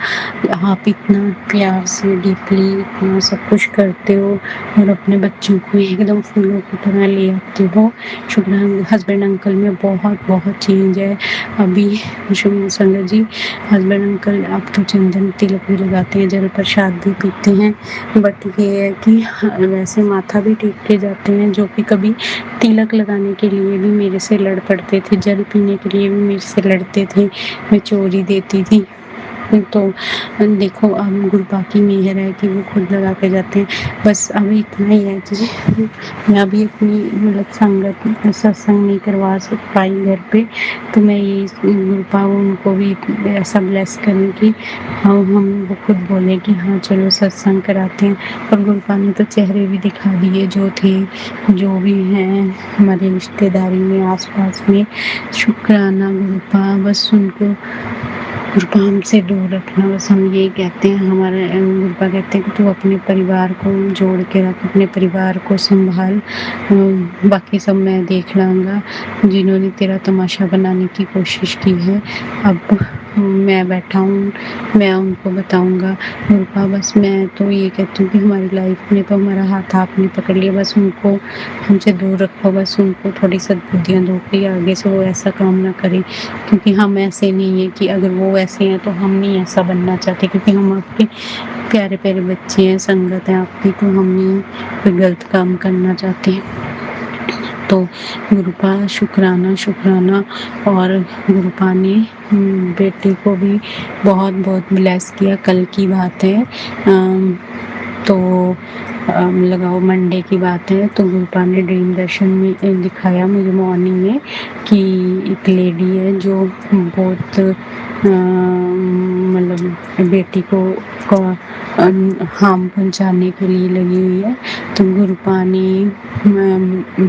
आप इतना प्यार से डीपली इतना सब कुछ करते हो और अपने बच्चों को एकदम फूलों की तरह ले आते हो। शुक्राना हस्बैंड अंकल में बहुत चेंज है अभी। संगत जी हस्बैंड अंकल अब तो चंदन तिलक भी लगाते हैं, जल प्रसाद भी पीते हैं, बट ये है कि वैसे माथा भी टेक के जाते हैं। जो कि कभी तिलक लगाने के लिए भी मेरे से लड़ पड़ते थे, जल पीने के लिए भी मेरे से लड़ते थे, मैं चोरी देती थी। तो देखो अब गुरुपा की मेहर है कि वो खुद लगा के जाते हैं। बस अभी इतना ही है कि मैं अभी अपनी मतलब संगत सत्संग नहीं करवा पाई घर पे, तो मैं ये गुरुपा उनको भी ऐसा ब्लेस करूँ कि हम वो खुद बोले कि हाँ चलो सत्संग कराते हैं। और गुरुपा ने तो चेहरे भी दिखा दिए जो थे जो भी हैं हमारी रिश्तेदारी में आसपास में। शुक्राना गुरुपा, बस उनको गुरुपा हमसे दूर रखना, बस हम यही कहते हैं। हमारे गुरुपा कहते हैं कि तू अपने परिवार को जोड़ के रख, अपने परिवार को संभाल, बाकी सब मैं देख लाऊंगा। जिन्होंने तेरा तमाशा बनाने की कोशिश की है अब मैं बैठा हूँ, मैं उनको बताऊंगा। गुरुपा बस मैं तो ये कहती हूँ कि हमारी लाइफ में तो हमारा हाथ आपने पकड़ लिया, बस उनको हमसे दूर रखो, बस उनको थोड़ी सद्बुद्धियाँ दो कि आगे से वो ऐसा काम ना करें। क्योंकि हम ऐसे नहीं है कि अगर वो ऐसे हैं तो हम नहीं ऐसा बनना चाहते, क्योंकि हम आपके प्यारे प्यारे बच्चे हैं, संगत है आपकी, तो हम नहीं कोई गलत काम करना चाहते हैं। तो गुरुपा शुक्राना। और गुरुपा ने बेटे को भी बहुत ब्लेस किया। कल की बात है तो लगाओ मंडे की बात है, तो गुरुपा ने ड्रीम दर्शन में दिखाया मुझे मॉर्निंग में कि एक लेडी है जो बहुत मतलब बेटी को हार्म पहुंचाने के लिए लगी हुई है। तो गुरुपा ने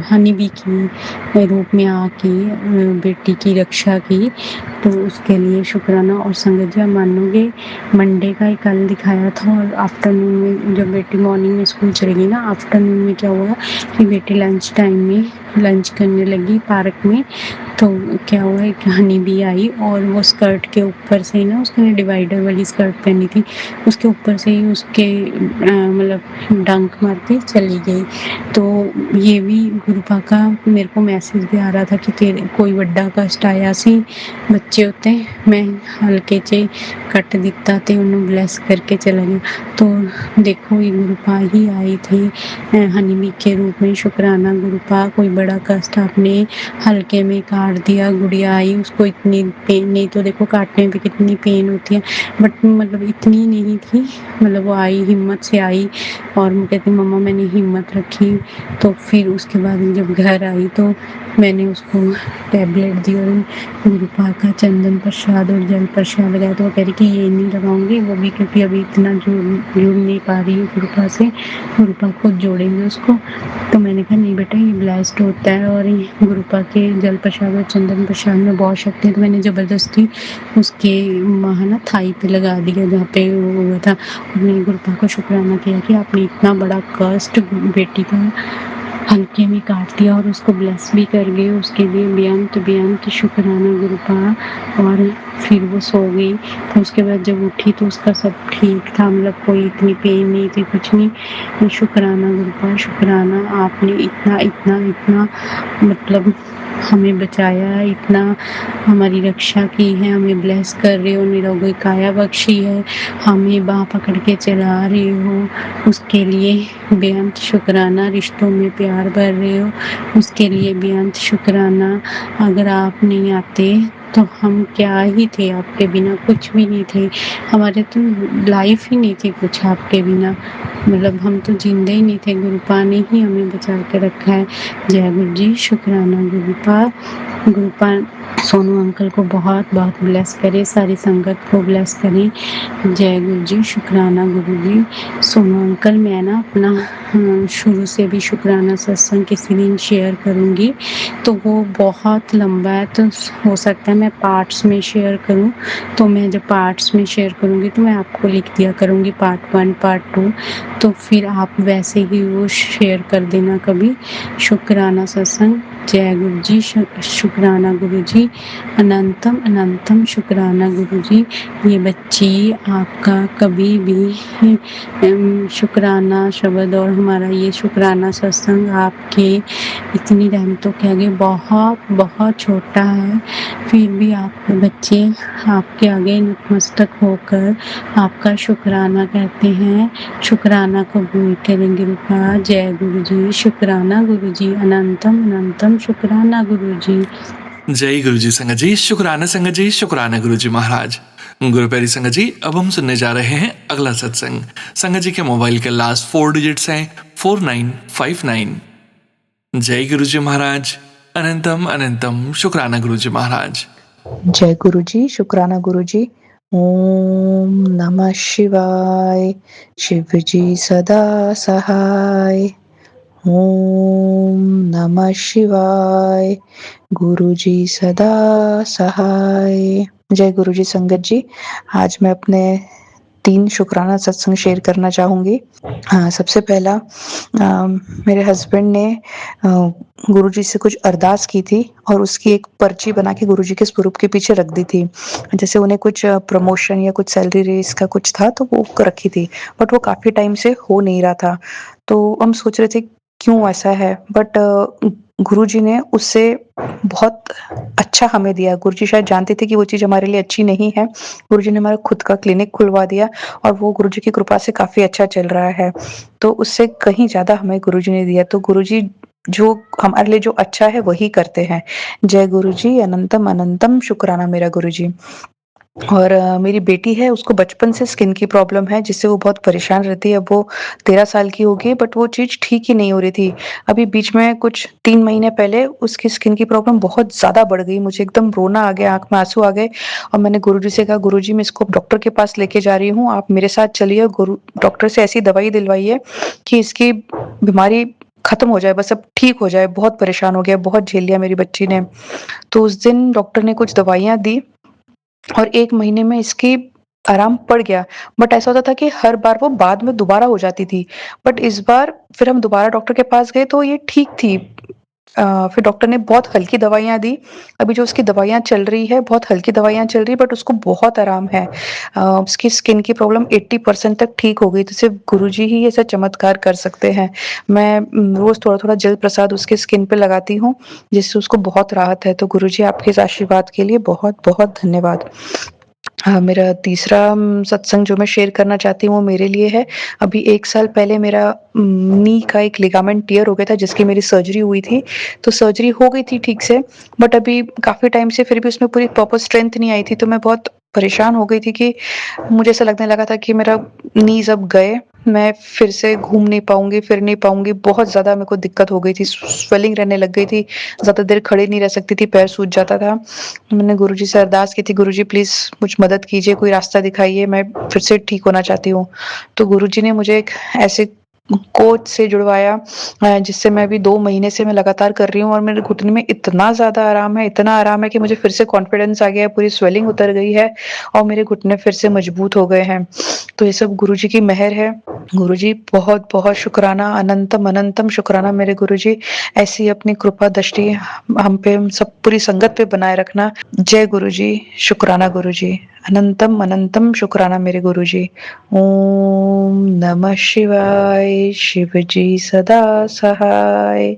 हनी बी की रूप में आके बेटी की रक्षा की तो उसके लिए शुक्राना। और संगत जी आप मानोगे मंडे का ही कल दिखाया था और आफ्टरनून में जब बेटी मॉर्निंग में स्कूल चली गई ना, आफ्टरनून में क्या हुआ कि बेटी लंच टाइम में लंच करने लगी पार्क में, तो क्या हुआ एक हनी बी आई और वो स्कर्ट के ऊपर से ही ना, उसने डिवाइडर वाली स्कर्ट पहनी थी, उसके ऊपर से ही उसके मतलब डंक मार के चली गई। तो ये भी गुरुपा का मेरे को मैसेज भी आ रहा था कि तेरे कोई बड़ा कष्ट आया सी बच्चे होते मैं हल्के चे कट दिता ते उन्हें ब्लेस करके चला गया। तो देखो ये गुरुपा ही आई थी हनीबी के रूप में। शुक्राना गुरुपा, कोई बड़ा कष्ट आपने हल्के में काट दिया। गुड़िया आई, उसको इतनी पेन नहीं, तो देखो काटने पे कितनी पेन होती है, बट मतलब इतनी नहीं थी। मतलब वो आई, हिम्मत से आई और वो कहती मम्मा मैंने हिम्मत रखी। तो फिर उसके बाद जब घर आई तो मैंने उसको टैबलेट दी और गुरुपा का चंदन प्रसाद और जल प्रसाद लगाया। तो वो कह रही कि ये नहीं लगाऊंगी, वो भी क्योंकि अभी इतना जुड़ नहीं पा रही हूँ गुरुपा से, गुरुपा खुद जोड़ेंगे उसको। तो मैंने कहा नहीं बेटा ये ब्लेस्ड होता है और ये गुरुपा के जल प्रसाद और चंदन प्रसाद में बहुत शक्ति है। तो मैंने ज़बरदस्ती उसके वहाँ ना थाई पे लगा दिया जहाँ पे वो हुआ था। और मैंने गुरुपा को शुक्राना किया कि आपने इतना बड़ा कष्ट बेटी का हल्के में काट दिया और उसको ब्लेस भी कर गए, उसके लिए बेअंत शुक्राना गुरुपा। और फिर वो सो गई। तो उसके बाद जब उठी तो उसका सब ठीक था, मतलब कोई इतनी पेन नहीं थी, कुछ नहीं। शुक्राना गुरुपा, शुक्राना आपने इतना इतना इतना मतलब हमें बचाया, इतना हमारी रक्षा की है, हमें ब्लेस कर रहे हो, निरोगी काया बख्शी है, हमें बाँह पकड़ के चला रहे हो, उसके लिए बेअंत शुक्राना। रिश्तों में प्यार भर रहे हो, उसके लिए बेअंत शुक्राना। अगर आप नहीं आते तो हम क्या ही थे, आपके बिना कुछ भी नहीं थे, हमारे तो लाइफ ही नहीं थी कुछ आपके बिना, मतलब हम तो जिंदे ही नहीं थे। गुरुपा ने ही हमें बचा के रखा है। जय गुरु जी, शुक्राना गुरुपा। गुरुपा सोनू अंकल को बहुत बहुत ब्लेस करे, सारी संगत को ब्लेस करें। जय गुरु जी, शुक्राना गुरु जी। सोनू अंकल मैं ना अपना शुरू से भी शुक्राना सत्संग किसी दिन शेयर करूँगी, तो वो बहुत लंबा है, तो हो सकता है मैं पार्ट्स में शेयर करूँ। तो मैं जब पार्ट्स में शेयर करूँगी तो मैं आपको लिख दिया करूँगी पार्ट 1 पार्ट 2, तो फिर आप वैसे ही वो शेयर कर देना कभी। शुक्राना सत्संग। जय गुरु जी, शुक्राना गुरु जी, अनंतम अनंतम शुक्राना गुरु जी। ये बच्ची आपका कभी भी शुक्राना शब्द और हमारा ये शुक्राना सत्संग आपके इतनी रहमतों के आगे बहुत बहुत छोटा है, फिर भी आपके बच्चे आपके आगे नतमस्तक होकर आपका शुक्राना कहते हैं। शुक्राना कबूल करेंगे रूपा। जय गुरु जी, शुक्राना गुरु जी, अनंतम अनंतम शुक्राना गुरु जी। जय गुरु जी संगत जी, शुक्राना संगत जी, शुक्राना गुरु जी महाराज। गुरु प्यारी संगत जी, अब हम सुनने जा रहे हैं अगला सत्संग। संगत जी के मोबाइल के लास्ट 4 डिजिट्स हैं 4959। जय गुरु जी महाराज, अनंतम अनंतम शुक्राना गुरु जी महाराज। जय गुरु जी, शुक्राना गुरु जी। ओम नमः शिवाय, शिव जी सदा सहाय। ओम नमः शिवाय, गुरु जी सदा सहाय। जय गुरु जी संगत जी, आज मैं अपने 3 शुक्राना सत्संग शेयर करना चाहूँगी। सबसे पहला मेरे हस्बैंड ने गुरुजी से कुछ अरदास की थी और उसकी एक पर्ची बना के गुरुजी के स्वरूप के पीछे रख दी थी। जैसे उन्हें कुछ प्रमोशन या कुछ सैलरी रेज़ का कुछ था तो वो रखी थी, बट वो काफ़ी टाइम से हो नहीं रहा था। तो हम सोच रहे थे क्यों ऐसा है, बट गुरुजी ने उससे बहुत अच्छा हमें दिया। गुरुजी शायद जानते थे कि वो चीज़ हमारे लिए अच्छी नहीं है। गुरुजी ने हमारा खुद का क्लिनिक खुलवा दिया और वो गुरुजी की कृपा से काफ़ी अच्छा चल रहा है। तो उससे कहीं ज़्यादा हमें गुरुजी ने दिया। तो गुरुजी जो हमारे लिए जो अच्छा है वही करते हैं। जय गुरुजी, अनंतम अनंतम शुक्राना मेरा गुरुजी। और मेरी बेटी है, उसको बचपन से स्किन की प्रॉब्लम है जिससे वो बहुत परेशान रहती है। अब वो 13 साल की हो गई, बट वो चीज़ ठीक ही नहीं हो रही थी। अभी बीच में कुछ 3 महीने पहले उसकी स्किन की प्रॉब्लम बहुत ज़्यादा बढ़ गई। मुझे एकदम रोना आ गया, आँख में आँसू आ गए और मैंने गुरुजी से कहा, गुरुजी मैं इसको डॉक्टर के पास लेके जा रही हूँ, आप मेरे साथ चलिए। डॉक्टर से ऐसी दवाई दिलवाइए कि इसकी बीमारी खत्म हो जाए, बस अब ठीक हो जाए। बहुत परेशान हो गया, बहुत झेल लिया मेरी बच्ची ने। तो उस दिन डॉक्टर ने कुछ दवाइयाँ दी और 1 महीने में इसकी आराम पड़ गया। बट ऐसा होता था कि हर बार वो बाद में दोबारा हो जाती थी। बट इस बार फिर हम दोबारा डॉक्टर के पास गए तो ये ठीक थी। फिर डॉक्टर ने बहुत हल्की दवाइयाँ दी। अभी जो उसकी दवाइयाँ चल रही है, बहुत हल्की दवाइयाँ चल रही है बट उसको बहुत आराम है। उसकी स्किन की प्रॉब्लम 80% तक ठीक हो गई, तो सिर्फ़ गुरुजी ही ऐसा चमत्कार कर सकते हैं। मैं रोज़ थोड़ा-थोड़ा जल प्रसाद उसकी स्किन पे लगाती हूँ, जिससे उसको बहुत राहत है। तो गुरुजी आपके इस आशीर्वाद के लिए बहुत-बहुत धन्यवाद। हाँ, मेरा तीसरा सत्संग जो मैं शेयर करना चाहती हूँ वो मेरे लिए है। अभी 1 साल पहले मेरा नी का एक लिगामेंट टियर हो गया था जिसकी मेरी सर्जरी हुई थी। तो सर्जरी हो गई थी ठीक से, बट अभी काफ़ी टाइम से फिर भी उसमें पूरी प्रॉपर स्ट्रेंथ नहीं आई थी, तो मैं बहुत परेशान हो गई थी कि मुझे ऐसा लगने लगा था कि मेरा नीज़ अब गए, मैं फिर से घूम नहीं पाऊँगी, फिर नहीं पाऊँगी, बहुत ज़्यादा मेरे को दिक्कत हो गई थी, स्वेलिंग रहने लग गई थी, ज़्यादा देर खड़े नहीं रह सकती थी, पैर सूज जाता था। मैंने गुरुजी से अरदास की थी, गुरुजी प्लीज़ मुझ मदद कीजिए, कोई रास्ता दिखाइए, मैं फिर से ठीक होना चाहती हूँ। तो गुरुजी ने मुझे एक ऐसे कोच से जुड़वाया जिससे मैं अभी 2 महीने से मैं लगातार कर रही हूँ और मेरे घुटने में इतना आराम है कि मुझे फिर से कॉन्फिडेंस आ गया है, पूरी स्वेलिंग उतर गई है और मेरे घुटने फिर से मजबूत हो गए हैं। तो ये सब गुरुजी की मेहर है। गुरुजी बहुत-बहुत शुक्राना, अनंतम शुक्राना मेरे गुरुजी। ऐसी अपनी कृपा दृष्टि हम पे, हम सब पूरी संगत पे बनाए रखना। जय गुरुजी, शुक्राना गुरुजी। अनंतम शुक्राना मेरे गुरुजी। ओम नमः शिवाय, शिव जी सदा सहाय।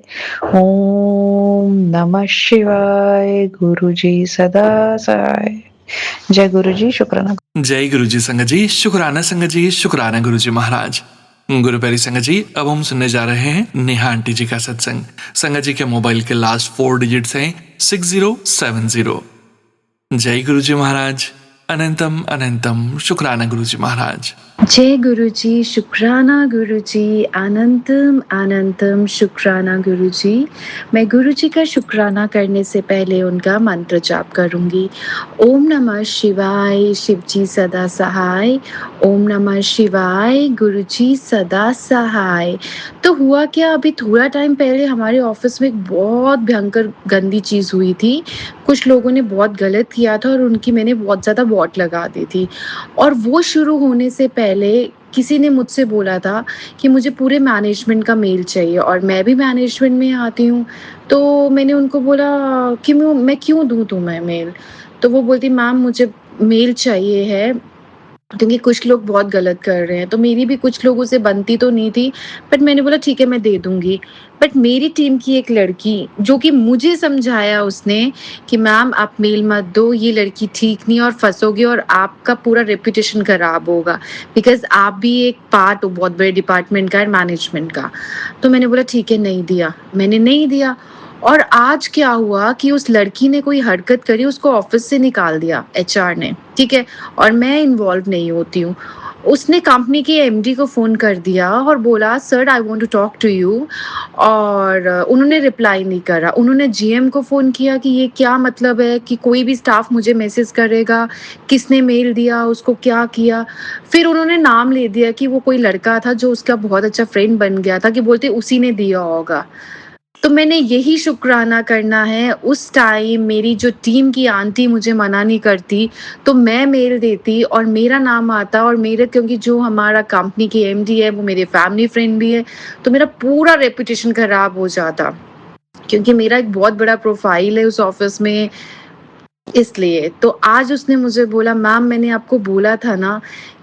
ओम नमः शिवाय, गुरुजी सदा सहाय। जय गुरुजी, शुक्राना। जय गुरु जी संगत जी, शुक्राना गुरु जी महाराज। गुरु प्यारी संगत जी, अब हम सुनने जा रहे हैं नेहा आंटी जी का सत्संग। संगत जी के मोबाइल के लास्ट 4 डिजिट्स हैं 6070। जय गुरु जी महाराज, अनंतम शुक्राना गुरु जी महाराज। जय गुरुजी, शुक्राना गुरुजी, अनंतम शुक्राना गुरुजी। मैं गुरुजी का शुक्राना करने से पहले उनका मंत्र जाप करूंगी। ओम नमः शिवाय, शिवजी सदा सहाय। ओम नमः शिवाय, गुरुजी सदा सहाय। तो हुआ क्या, अभी थोड़ा टाइम पहले हमारे ऑफिस में एक बहुत भयंकर गंदी चीज़ हुई थी। कुछ लोगों ने बहुत गलत किया था और उनकी मैंने बहुत ज़्यादा वॉट लगा दी थी। और वो शुरू होने से पहले किसी ने मुझसे बोला था कि मुझे पूरे मैनेजमेंट का मेल चाहिए और मैं भी मैनेजमेंट में आती हूँ। तो मैंने उनको बोला कि मैं क्यों दूँ तुम्हें मेल? तो वो बोलती मैम मुझे मेल चाहिए है क्योंकि कुछ लोग बहुत गलत कर रहे हैं। तो मेरी भी कुछ लोगों से बनती तो नहीं थी, बट मैंने बोला ठीक है मैं दे दूँगी। बट मेरी टीम की एक लड़की जो कि मुझे समझाया उसने कि मैम आप मेल मत दो, ये लड़की ठीक नहीं और फँसोगे और आपका पूरा रेपुटेशन खराब होगा, बिकॉज़ आप भी एक पार्ट हो बहुत बड़े डिपार्टमेंट का, मैनेजमेंट का। तो मैंने बोला ठीक है नहीं दिया, मैंने नहीं दिया। और आज क्या हुआ कि उस लड़की ने कोई हरकत करी, उसको ऑफिस से निकाल दिया एचआर ने, ठीक है? और मैं इन्वॉल्व नहीं होती हूँ। उसने कंपनी के एमडी को फ़ोन कर दिया और बोला sir I want to talk to you, और उन्होंने रिप्लाई नहीं करा। उन्होंने जीएम को फ़ोन किया कि ये क्या मतलब है कि कोई भी स्टाफ मुझे मैसेज करेगा, किसने मेल दिया, उसको क्या किया? फिर उन्होंने नाम ले दिया कि वो कोई लड़का था जो उसका बहुत अच्छा फ्रेंड बन गया था, कि बोलते उसी ने दिया होगा। तो मैंने यही शुक्राना करना है, उस टाइम मेरी जो टीम की आंटी मुझे मना नहीं करती, तो मैं मेल देती और मेरा नाम आता, और मेरे क्योंकि जो हमारा कंपनी की एमडी है वो मेरे फैमिली फ्रेंड भी है, तो मेरा पूरा रेपुटेशन खराब हो जाता। क्योंकि मेरा एक बहुत बड़ा प्रोफाइल है उस ऑफिस में, इसलिए। तो आज उसने मुझे बोला मैम मैंने आपको बोला था ना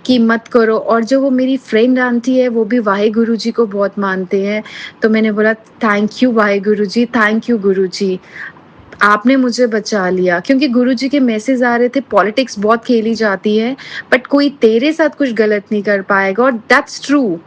कि मत करो, और जो वो मेरी फ्रेंड आंटी है वो भी वाहेगुरु जी को बहुत मानते हैं। तो मैंने बोला thank you Waheguru ji, thank you Guru ji, आपने मुझे बचा लिया। क्योंकि गुरुजी के मैसेज आ रहे थे पॉलिटिक्स बहुत खेली जाती है, बट कोई तेरे साथ कुछ गलत नहीं कर पाएगा, और दैट्स ट्रू।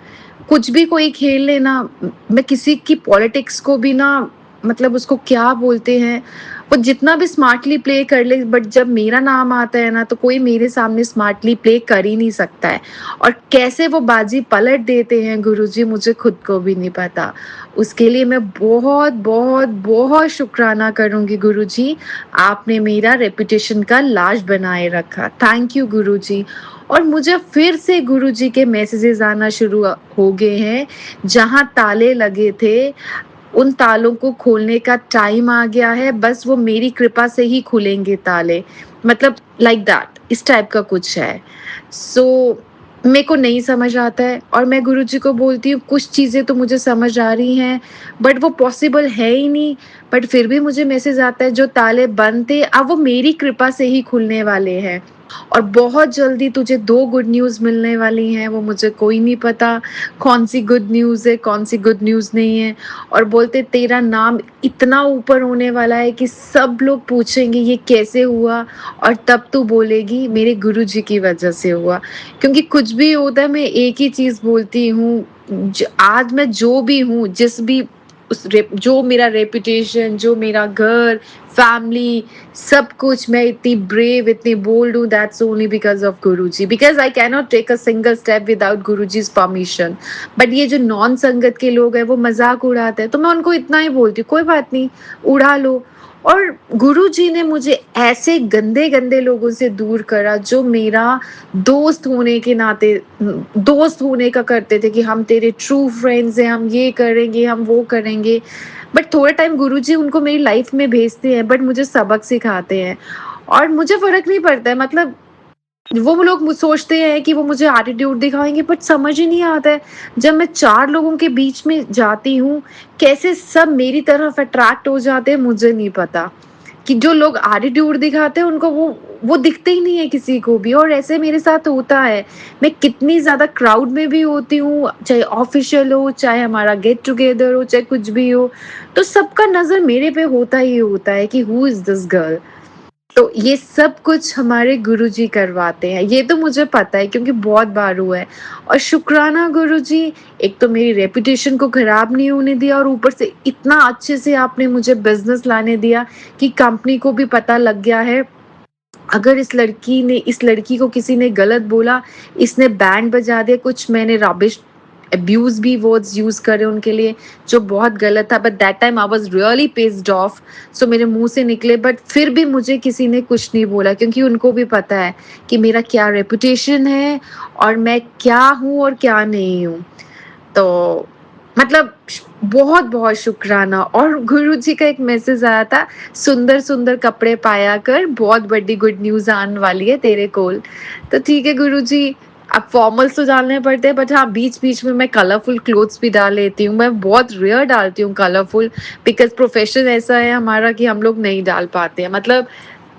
कुछ भी कोई खेल ले ना, मैं किसी की पॉलिटिक्स को भी ना, मतलब उसको क्या बोलते हैं, वो जितना भी स्मार्टली प्ले कर ले, बट जब मेरा नाम आता है ना तो कोई मेरे सामने स्मार्टली प्ले कर ही नहीं सकता है। और कैसे वो बाजी पलट देते हैं गुरुजी, मुझे खुद को भी नहीं पता। उसके लिए मैं बहुत बहुत बहुत शुक्राना करूँगी गुरुजी, आपने मेरा रेपुटेशन का लाज बनाए रखा। थैंक यू गुरुजी। और मुझे फिर से गुरुजी के मैसेजेस आना शुरू हो गए हैं, जहाँ ताले लगे थे उन तालों को खोलने का टाइम आ गया है, बस वो मेरी कृपा से ही खुलेंगे ताले। मतलब लाइक दैट, इस टाइप का कुछ है। सो मेरे को नहीं समझ आता है और मैं गुरुजी को बोलती हूँ कुछ चीज़ें तो मुझे समझ आ रही हैं बट वो पॉसिबल है ही नहीं। बट फिर भी मुझे मैसेज आता है जो ताले बंद थे अब वो मेरी कृपा से ही खुलने वाले हैं और बहुत जल्दी तुझे 2 गुड न्यूज़ मिलने वाली हैं, वो मुझे कोई नहीं पता कौन-सी गुड न्यूज़ है, कौन-सी गुड न्यूज़ नहीं है। और बोलते तेरा नाम इतना ऊपर होने वाला है कि सब लोग पूछेंगे ये कैसे हुआ और तब तू बोलेगी मेरे गुरुजी की वजह से हुआ। क्योंकि कुछ भी होता है मैं एक ही चीज़ बोलती हूँ, आज मैं जो भी हूँ, जिस भी जो मेरा रेपुटेशन, जो मेरा घर, फैमिली, सब कुछ, मैं इतनी ब्रेव, इतनी बोल्ड हूँ, that's only because of Guruji, because I can not take a single step without Guruji's permission. But ये जो नॉन संगत के लोग हैं वो मजाक उड़ाते हैं, तो मैं उनको इतना ही बोलती हूँ कोई बात नहीं, उड़ा लो। और गुरुजी ने मुझे ऐसे गंदे गंदे लोगों से दूर करा जो मेरा दोस्त होने के नाते, दोस्त होने का करते थे कि हम तेरे ट्रू फ्रेंड्स हैं, हम ये करेंगे, हम वो करेंगे। बट थोड़ा टाइम गुरुजी उनको मेरी लाइफ में भेजते हैं बट मुझे सबक सिखाते हैं और मुझे फ़र्क नहीं पड़ता है। मतलब वो लोग सोचते हैं कि वो मुझे एटीट्यूड दिखाएँगे बट समझ ही नहीं आता है, जब मैं 4 लोगों के बीच में जाती हूँ, कैसे सब मेरी तरफ अट्रैक्ट हो जाते हैं मुझे नहीं पता। कि जो लोग एटीट्यूड दिखाते हैं उनको वो दिखते ही नहीं है किसी को भी और ऐसे मेरे साथ होता है। मैं कितनी ज़्यादा क्राउड में भी होती हूँ, चाहे ऑफ़िशियल हो, चाहे हमारा गेट टुगेदर हो, चाहे कुछ भी हो, तो सबका नज़र मेरे पे होता ही होता है कि हू इज़ दिस गर्ल? तो ये सब कुछ हमारे गुरुजी करवाते हैं, ये तो मुझे पता है क्योंकि बहुत बार हुआ है। और शुक्राना गुरुजी, एक तो मेरी रेपुटेशन को खराब नहीं होने दिया और ऊपर से इतना अच्छे से आपने मुझे बिज़नेस लाने दिया कि कंपनी को भी पता लग गया है, अगर इस लड़की को किसी ने गलत बोला, इसने बैंड बजा दिया, कुछ मैंने रबिश अब्यूज़ भी वर्ड्स यूज़ करे उनके लिए, जो बहुत गलत था, but that time I was really pissed off. So मेरे मुँह से निकले बट फिर भी मुझे किसी ने कुछ नहीं बोला क्योंकि उनको भी पता है कि मेरा क्या रेपुटेशन है और मैं क्या हूँ और क्या नहीं हूँ। तो मतलब बहुत-बहुत शुक्राना। और गुरुजी का एक मैसेज आया था, सुंदर-सुंदर कपड़े पाया कर, बहुत बड़ी गुड न्यूज़ आने वाली है तेरे कोल। तो ठीक है गुरुजी, अब फॉर्मल्स तो डालने पड़ते हैं बट हाँ, बीच-बीच में मैं कलरफुल क्लोथ्स भी डाल लेती हूँ। मैं बहुत रेयर डालती हूँ कलरफुल, बिकॉज़ प्रोफ़ेशन ऐसा है हमारा कि हम लोग नहीं डाल पाते हैं। मतलब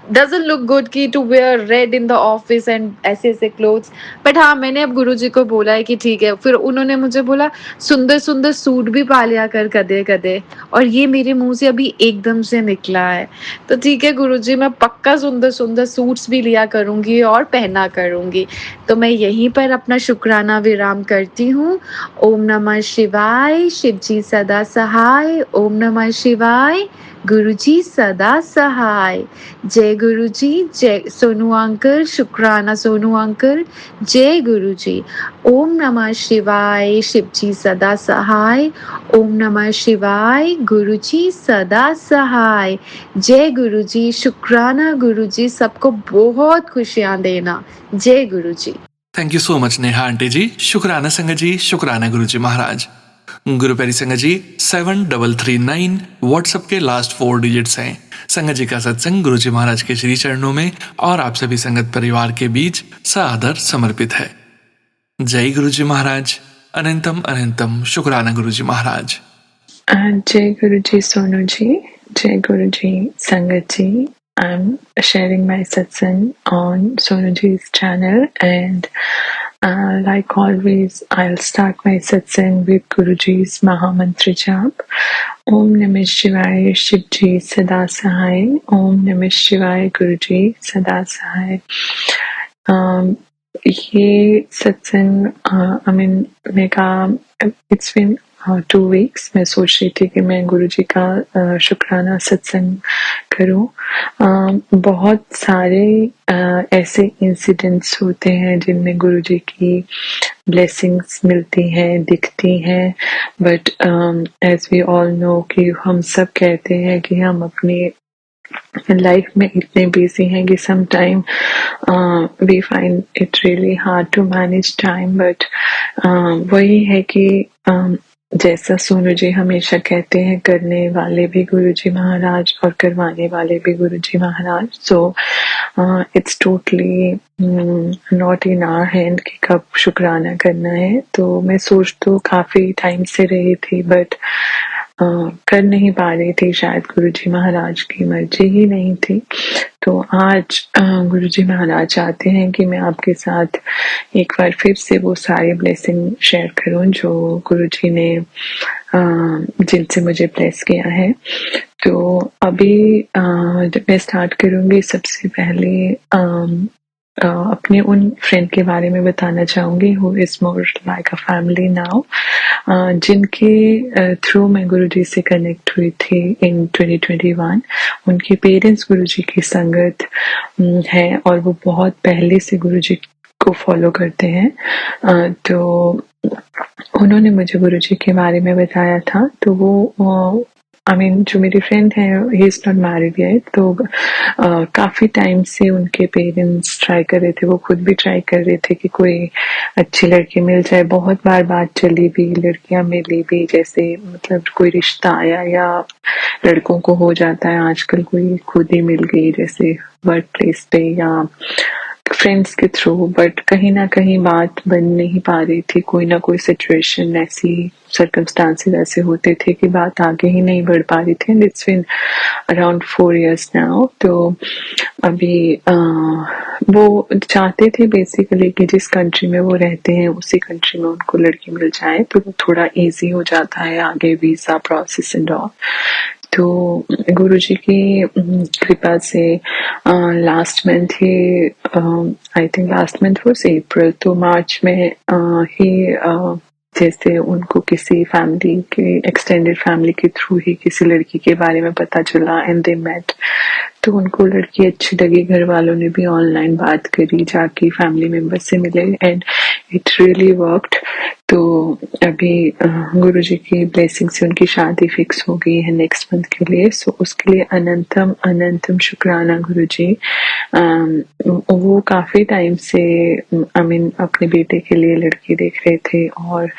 डज़न्ट लुक गुड कि to wear red in the office and ऐसे-ऐसे क्लोथ्स। बट हाँ, मैंने अब गुरुजी को बोला है कि ठीक है, फिर उन्होंने मुझे बोला सुंदर-सुंदर सूट भी पा लिया कर कदे-कदे, और ये मेरे मुँह से अभी एकदम से निकला है। तो ठीक है गुरुजी, मैं पक्का सुंदर-सुंदर सूट्स भी लिया करूँगी और पहना करूँगी। तो मैं यहीं पर अपना शुक्राना विराम करती हूँ। ओम नमः शिवाय, शिव जी सदा सहाय। ओम नमः शिवाय, गुरुजी सदा सहाय। जय गुरुजी, जय सोनू अंकल, शुक्राना सोनू अंकल, जय गुरुजी। ओम नमः शिवाय, शिव जी सदा सहाय। ओम नमः शिवाय, गुरुजी सदा सहाय। जय गुरुजी, शुक्राना गुरुजी, सबको बहुत खुशियाँ देना। जय Guruji. Thank you so much Neha aunty ji, शुक्राना संगत जी, शुक्राना गुरुजी महाराज। गुरु प्यारी संगत जी 7339 व्हाट्सएप के लास्ट 4 डिजिट्स हैं। संगत जी का सत्संग गुरुजी महाराज के श्री चरणों में और आप सभी संगत परिवार के बीच सादर समर्पित है। जय गुरुजी महाराज, अनंतम अनंतम शुक्राना गुरुजी महाराज। जय गुरुजी सोनू जी, जय गुरुजी संगत जी. I'm sharing my satsang on Sonuji's channel, and like always, I'll start my satsang with Guruji's Mahamantra jap. Om Namah Shivaya, Shivji Sada Sahai. Om Namah Shivaya, Guruji Sada Sahai. ये सत्संग it's been 2 weeks. मैं सोच रही थी कि मैं गुरुजी का शुक्राना सत्संग करूं। बहुत सारे ऐसे इंसिडेंट्स होते हैं जिनमें गुरुजी की ब्लेसिंग्स मिलती हैं, दिखती हैं, but as we all know कि हम सब कहते हैं कि हम अपनी लाइफ में इतने बिजी हैं कि some time we find it really hard to manage time, but वही है कि जैसा सोनू जी हमेशा कहते हैं, करने वाले भी गुरुजी महाराज और करवाने वाले भी गुरुजी महाराज। So it's totally not in our hand कि कब शुक्राना करना है। तो मैं सोच तो काफी टाइम से रही थी, बट कर नहीं पा रही थी, शायद गुरुजी महाराज की मर्जी ही नहीं थी। तो आज गुरुजी महाराज चाहते हैं कि मैं आपके साथ एक बार फिर से वो सारी ब्लेसिंग शेयर करूं जो गुरुजी ने जिनसे मुझे ब्लेस किया है। तो अभी जब मैं स्टार्ट करूंगी, सबसे पहले अपने उन फ्रेंड के बारे में बताना चाहूंगी who is more like a family now, जिनके थ्रू मैं गुरुजी से कनेक्ट हुई थी इन 2021। उनके पेरेंट्स गुरुजी की संगत है और वो बहुत पहले से गुरुजी को फॉलो करते हैं। तो उन्होंने मुझे गुरुजी के बारे में बताया था। तो वो जो मेरी फ्रेंड है, he is not married yet. तो काफी टाइम से उनके पेरेंट्स ट्राई कर रहे थे, वो खुद भी ट्राई कर रहे थे कि कोई अच्छी लड़की मिल जाए। बहुत बार बात चली भी, लड़कियां मिली भी, जैसे मतलब कोई रिश्ता आया या लड़कों को हो जाता है आजकल, कोई खुद ही मिल गई जैसे वर्क प्लेस पे या फ्रेंड्स के थ्रू, बट कहीं ना कहीं बात बन नहीं पा रही थी। कोई ना कोई सिचुएशन, ऐसी सर्कमस्टांसेस ऐसे होते थे कि बात आगे ही नहीं बढ़ पा रही थी। And it's been around 4 years now. तो अभी वो चाहते थे बेसिकली कि जिस कंट्री में वो रहते हैं उसी कंट्री में उनको लड़की मिल जाए, तो वो थोड़ा इजी हो जाता है आगे वीजा प्रोसेस एंड ऑल। तो गुरुजी की कृपा से लास्ट मंथ ही, I think last month was April, तो मार्च में ही जैसे उनको किसी फैमिली के, एक्सटेंडेड फैमिली के थ्रू ही किसी लड़की के बारे में पता चला एंड दे मेट। तो उनको लड़की अच्छी लगी, घर वालों ने भी ऑनलाइन बात करी, जाके फैमिली मेंबर से मिले एंड इट रियली वर्कड। तो अभी गुरुजी की ब्लेसिंग से उनकी शादी फिक्स हो गई है नेक्स्ट मंथ के लिए। सो उसके लिए अनंतम अनंतम शुक्राना गुरुजी। वो काफी टाइम से अपने बेटे के लिए लड़की देख रहे थे और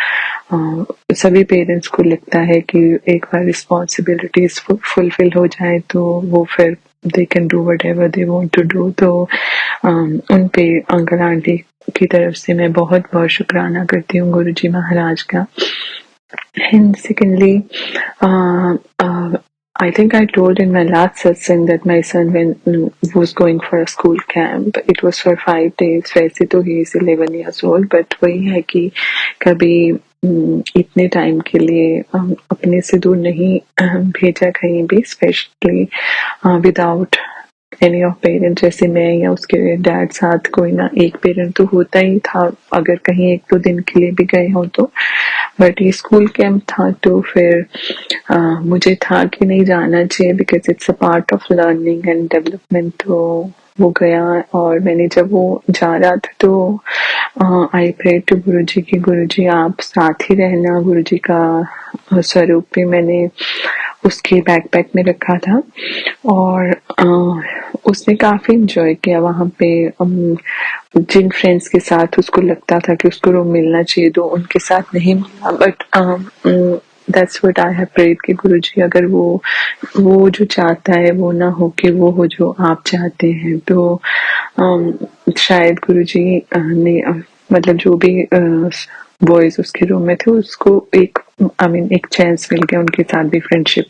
सभी पेरेंट्स को लगता है कि एक बार रिस्पॉन्सिबिलिटीज फुलफिल हो जाए तो वो फिर they can do whatever they want to do। तो उन पे अंकल आंटी की तरफ से मैं बहुत बहुत शुक्राना करती हूँ गुरुजी महाराज का। And secondly, I think I told in my last satsang that my son was going for a school camp. It was for 5 days. वैसे तो he is 11 years old, but वही है कि कभी इतने टाइम के लिए अपने से दूर नहीं भेजा कहीं भी, specially without any of parent. जैसे मैं या उसके डैड साथ कोई ना एक पेरेंट तो होता ही था, अगर कहीं 1-2 दिन के लिए भी गए हो तो। बट ये स्कूल कैंप था तो फिर मुझे था कि नहीं जाना चाहिए, because it's a part of learning and development. तो वो गया और मैंने जब वो जा रहा था तो आई प्रे टू गुरुजी की गुरुजी आप साथ ही रहना। गुरुजी का स्वरूप भी मैंने उसके बैकपैक में रखा था और उसने काफी एंजॉय किया वहां पे। जिन फ्रेंड्स के साथ उसको लगता था कि उसको रूम मिलना चाहिए तो उनके साथ नहीं मिला, but that's what I have prayed कि गुरुजी अगर वो जो चाहता है वो ना हो कि वो हो जो आप चाहते हैं। तो शायद गुरुजी ने मतलब जो भी बॉयज उसके रूम में थे उसको एक एक चांस मिल गया उनके साथ भी फ्रेंडशिप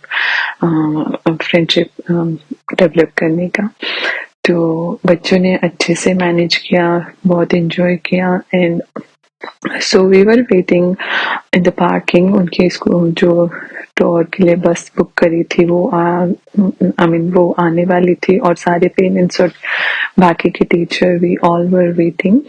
डेवलप करने का। तो बच्चों ने अच्छे से मैनेज किया, बहुत एंजॉय किया। And so we were waiting in the parking. उनके स्कूल जो टूर के लिए बस बुक करी थी वो वो आने वाली थी और सारे पेरेंट्स और बाकी के teacher we all were waiting.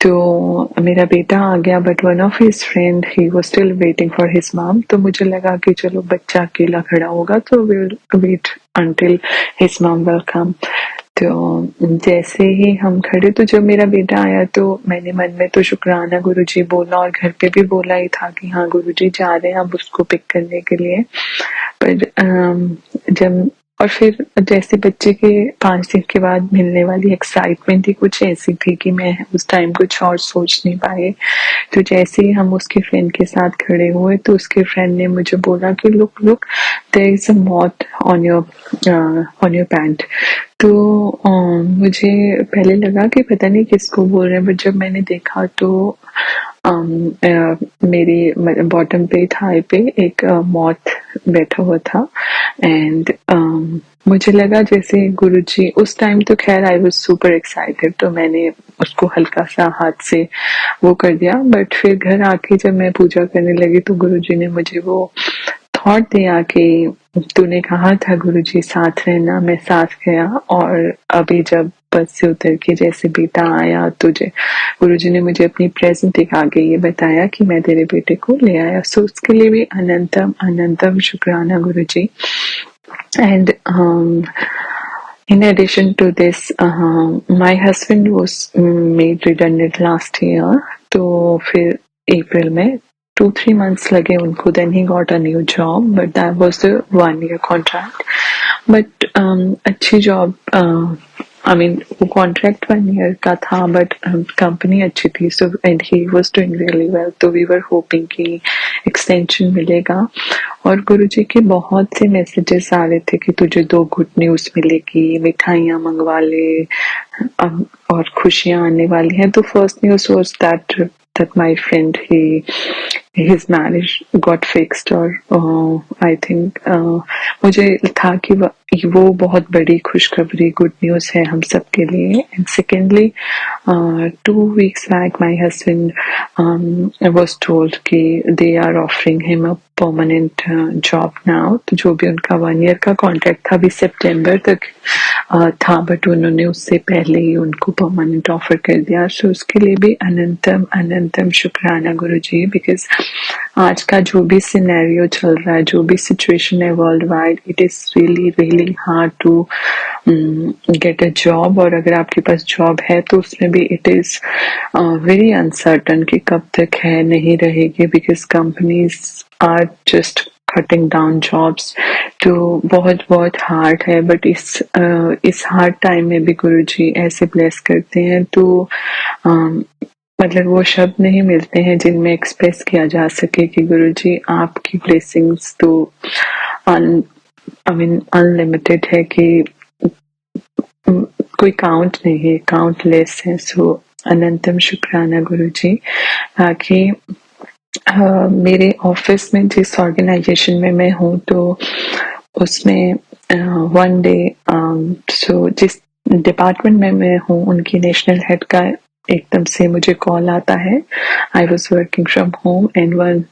तो मेरा बेटा आ गया, but one of his friend ही was still waiting for his mom. तो मुझे लगा कि चलो बच्चा अकेला खड़ा होगा तो will wait until his mom will come. तो जैसे ही हम खड़े तो जब मेरा बेटा आया तो मैंने मन में तो शुक्राना गुरुजी बोला और घर पे भी बोला ही था कि हाँ गुरुजी जा रहे हैं अब उसको पिक करने के लिए। पर जब और फिर जैसे बच्चे के 5 दिन के बाद मिलने वाली एक्साइटमेंट ही कुछ ऐसी थी कि मैं उस टाइम कुछ और सोच नहीं पाए। तो जैसे ही हम उसके फ्रेंड के साथ खड़े हुए तो उसके फ्रेंड ने मुझे बोला कि look look there is a moth on your pant. तो मुझे पहले लगा कि पता नहीं किसको बोल रहे हैं, बट जब मैंने देखा तो मेरी बॉटम पे थाई पे एक मॉथ बैठा हुआ था। एंड मुझे लगा जैसे गुरुजी उस टाइम तो खैर आई वाज सुपर एक्साइटेड, तो मैंने उसको हल्का सा हाथ से वो कर दिया। बट फिर घर आके जब मैं पूजा करने लगी तो गुरुजी ने मुझे वो थॉट दिया कि तूने कहा था गुरुजी साथ रहना, मैं साथ गया, और अभी जब बस से उतर के जैसे बेटा आया तुझे गुरुजी ने मुझे अपनी प्रेजेंट दिखा के ये बताया कि मैं तेरे बेटे को ले आया। सो उसके लिए भी अनंतम अनंतम शुक्राना गुरुजी। And in addition to this, my husband was made redundant last year. तो फिर अप्रैल में 2-3 months लगे उनको, then he got a new job, but that was a 1-year contract. But अच्छी जॉब, I mean वो कॉन्ट्रैक्ट 1 year का था, but company अच्छी थी, so and he was doing really well, तो वी वर होपिंग कि एक्सटेंशन मिलेगा। और गुरुजी के बहुत से मैसेजेस आ रहे थे कि तुझे 2 गुड न्यूज मिलेगी, मिठाइयाँ मंगवा ले, और खुशियाँ आने वाली हैं। तो first news was that my friend his marriage got fixed, और I think मुझे था कि वो बहुत बड़ी खुशखबरी गुड न्यूज है हम सब के लिए। And secondly 2 weeks back my husband was told कि they are offering him a permanent job now। तो जो भी उनका 1 year का कॉन्ट्रैक्ट था अभी सितंबर तक था, बट उन्होंने उससे पहले ही उनको परमानेंट ऑफर कर दिया। सो उसके लिए भी अनंतम अनंतम शुक्राना गुरुजी, बिकॉज आज का जो भी सिनेरियो चल रहा है, जो भी सिचुएशन है world wide, it is really really hard to get a job. और अगर आपके पास जॉब है तो उसमें भी इट इज वेरी अनसर्टन कि कब तक है नहीं रहेगी, because companies are just cutting down jobs. तो बहुत बहुत हार्ड है, बट इस हार्ड टाइम में भी गुरुजी ऐसे ब्लेस करते हैं, तो मतलब वो शब्द नहीं मिलते हैं जिनमें एक्सप्रेस किया जा सके कि गुरुजी आपकी ब्लेसिंग्स तो अनलिमिटेड है कि कोई काउंट नहीं है, काउंटलेस है। सो अनंतम शुक्राना गुरुजी। कि मेरे ऑफिस में जिस ऑर्गेनाइजेशन में मैं हूँ तो उसमें वन डे सो जिस डिपार्टमेंट में मैं हूँ उनकी नेशनल हेड का एकदम से मुझे कॉल आता है। I was working from home, and one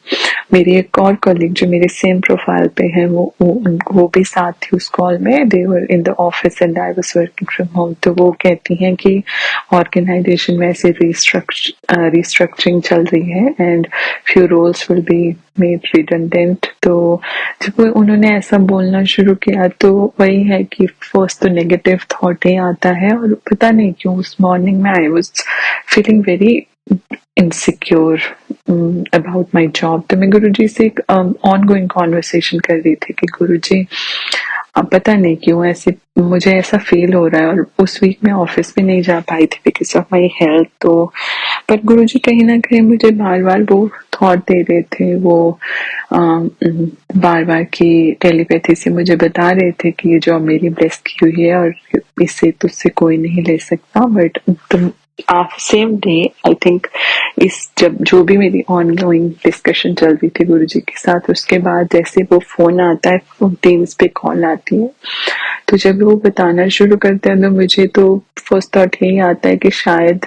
मेरी एक और कॉलीग जो मेरे सेम प्रोफाइल पे है वो भी साथ थी उस कॉल में। They were in the office and I was working from home. तो वो कहती हैं कि ऑर्गेनाइजेशन में ऐसे रिस्ट्रक्चरिंग चल रही है and few roles will be made redundant. तो जब उन्होंने ऐसा बोलना शुरू किया तो वही है कि फर्स्ट तो नेगेटिव थॉट ही आता है, और पता नहीं क्यों उस मॉर्निंग में I was feeling very insecure about my job. तो मैं गुरुजी से एक ऑनगोइंग कॉन्वर्सेशन कर रही थी कि गुरुजी अब पता नहीं क्यों ऐसे मुझे ऐसा फील हो रहा है, और उस वीक मैं ऑफिस में नहीं जा पाई थी बिकॉज ऑफ माई हेल्थ। तो पर गुरुजी कहीं ना कहीं मुझे बार बार वो थॉट दे रहे थे, वो बार बार की टेलीपैथी से मुझे बता रहे थे कि ये जॉब मेरी ब्लेस की हुई है और इससे तुझसे कोई नहीं ले सकता। बट तुम सेम डे आई थिंक इस जब जो भी मेरी ऑनगोइंग डिस्कशन चल रही थी गुरुजी के साथ, उसके बाद जैसे वो फोन आता है, टीम्स पे कॉल आती है, तो जब वो बताना शुरू करते हैं तो मुझे तो फर्स्ट थॉट यही आता है कि शायद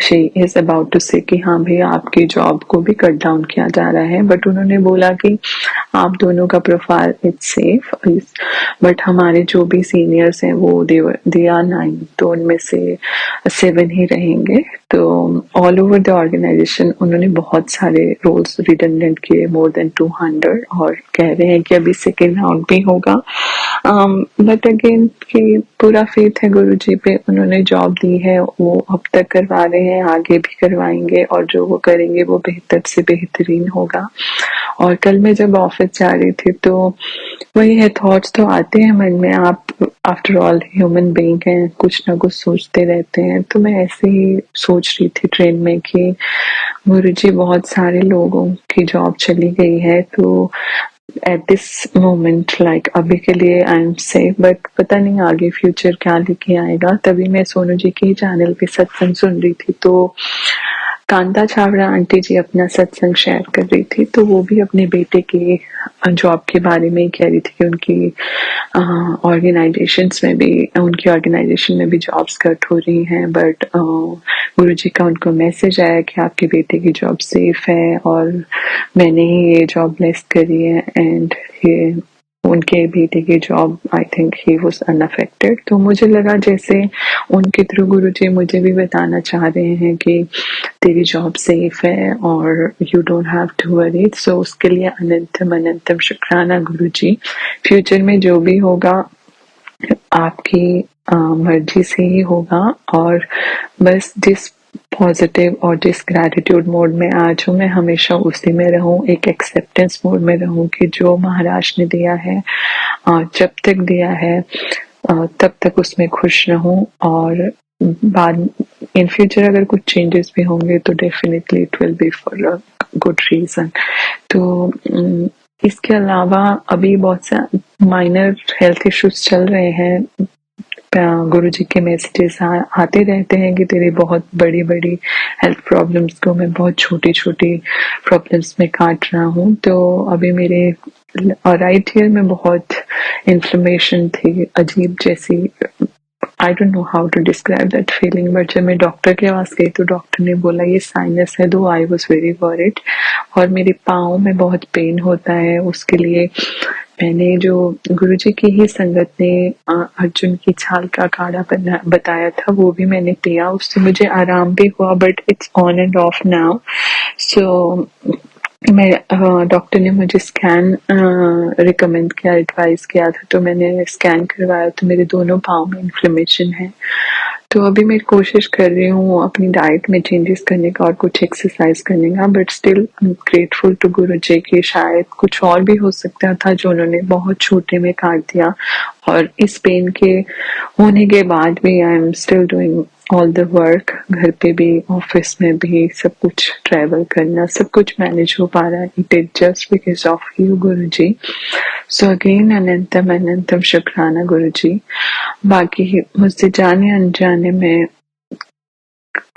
शी इज अबाउट टू से कि हाँ भैया आपकी जॉब को भी कट डाउन किया जा रहा है। बट उन्होंने बोला कि आप दोनों का प्रोफाइल इट्स सेफ, बट हमारे जो भी सीनियर्स हैं वो दे आर 9, तो उनमें से 7 ही रहेंगे। तो ऑल ओवर द ऑर्गेनाइजेशन उन्होंने बहुत सारे रोल्स रिडंडेंट किए, मोर देन 200, और कह रहे हैं कि अभी सेकेंड राउंड भी होगा। बट अगेन कि पूरा फेथ है गुरुजी पे, उन्होंने जॉब दी है, वो अब तक कर करवा रहे हैं आगे भी करवाएंगे, और जो वो करेंगे वो बेहतर से बेहतरीन होगा। और कल मैं जब ऑफिस जा रही थी तो वही है, थॉट्स तो आते हैं मन में, आप आफ्टर ऑल ह्यूमन बीइंग हैं, कुछ ना कुछ सोचते रहते हैं। तो मैं ऐसे ही सोच रही थी ट्रेन में कि गुरुजी बहुत सारे लोगों की जॉब चली गई है, तो एट दिस मोमेंट लाइक अभी के लिए आई एम सेफ, बट पता नहीं आगे फ्यूचर क्या लेके आएगा। तभी मैं सोनू जी के चैनल पे सत्संग सुन रही थी, तो कांता छावड़ा आंटी जी अपना सत्संग शेयर कर रही थी, तो वो भी अपने बेटे के जॉब के बारे में कह रही थी कि उनकी ऑर्गेनाइजेशंस में भी, उनकी ऑर्गेनाइजेशन में भी जॉब्स कट हो रही हैं, बट गुरुजी का उनको मैसेज आया कि आपके बेटे की जॉब सेफ है और मैंने ही ये जॉब लिस्ट करी है, एंड ये उनके बेटे की job I think he was unaffected. तो मुझे लगा जैसे उनके थ्रू गुरुजी मुझे भी बताना चाह रहे हैं कि तेरी जॉब सेफ है और you don't have to worry. So उसके लिए अनंतम अनंतम शुक्राना गुरुजी। फ्यूचर में जो भी होगा आपकी मर्जी से ही होगा, और बस जिस पॉजिटिव और जिस ग्रैटिट्यूड मोड में आज हूँ मैं हमेशा उसी में रहूं, एक एक्सेप्टेंस मोड में रहूं कि जो महाराज ने दिया है जब तक दिया है तब तक उसमें खुश रहूं, और बाद इन फ्यूचर अगर कुछ चेंजेस भी होंगे तो definitely it will be for a good reason. तो इसके अलावा अभी बहुत से माइनर हेल्थ इश्यूज चल रहे हैं। गुरुजी के मैसेजेस आते रहते हैं कि तेरी बहुत बड़ी बड़ी हेल्थ प्रॉब्लम्स को मैं बहुत छोटी छोटी प्रॉब्लम्स में काट रहा हूँ। तो अभी मेरे राइट ईयर में बहुत इन्फ्लेमेशन थी, अजीब जैसी, I don't know how to describe that feeling, but जब मैं डॉक्टर के पास गई तो डॉक्टर ने बोला ये साइनस है, दो आई वाज वेरी वरीड। और मेरे पाँव में बहुत पेन होता है, उसके लिए मैंने जो गुरुजी की ही संगत ने अर्जुन की छाल का काढ़ा बताया था वो भी मैंने पिया, उससे मुझे आराम भी हुआ, but it's on and off now. So मैं डॉक्टर ने मुझे स्कैन रिकमेंड किया, एडवाइस किया था, तो मैंने स्कैन करवाया तो मेरे दोनों पाँव में इन्फ्लेमेशन है। तो अभी मैं कोशिश कर रही हूँ अपनी डाइट में चेंजेस करने का और कुछ एक्सरसाइज करने का, but still I am grateful to Guruji कि शायद कुछ और भी हो सकता था जो उन्होंने बहुत छोटे में काट दिया, और इस पेन के होने के बाद भी I am still doing all the work, घर पे भी ऑफिस में भी सब कुछ, ट्रैवल करना सब कुछ मैनेज हो पा रहा है। It is just because of you Guruji. So again अनंतम अनंतम शुक्राना गुरुजी। बाकी मुझसे जाने अनजाने में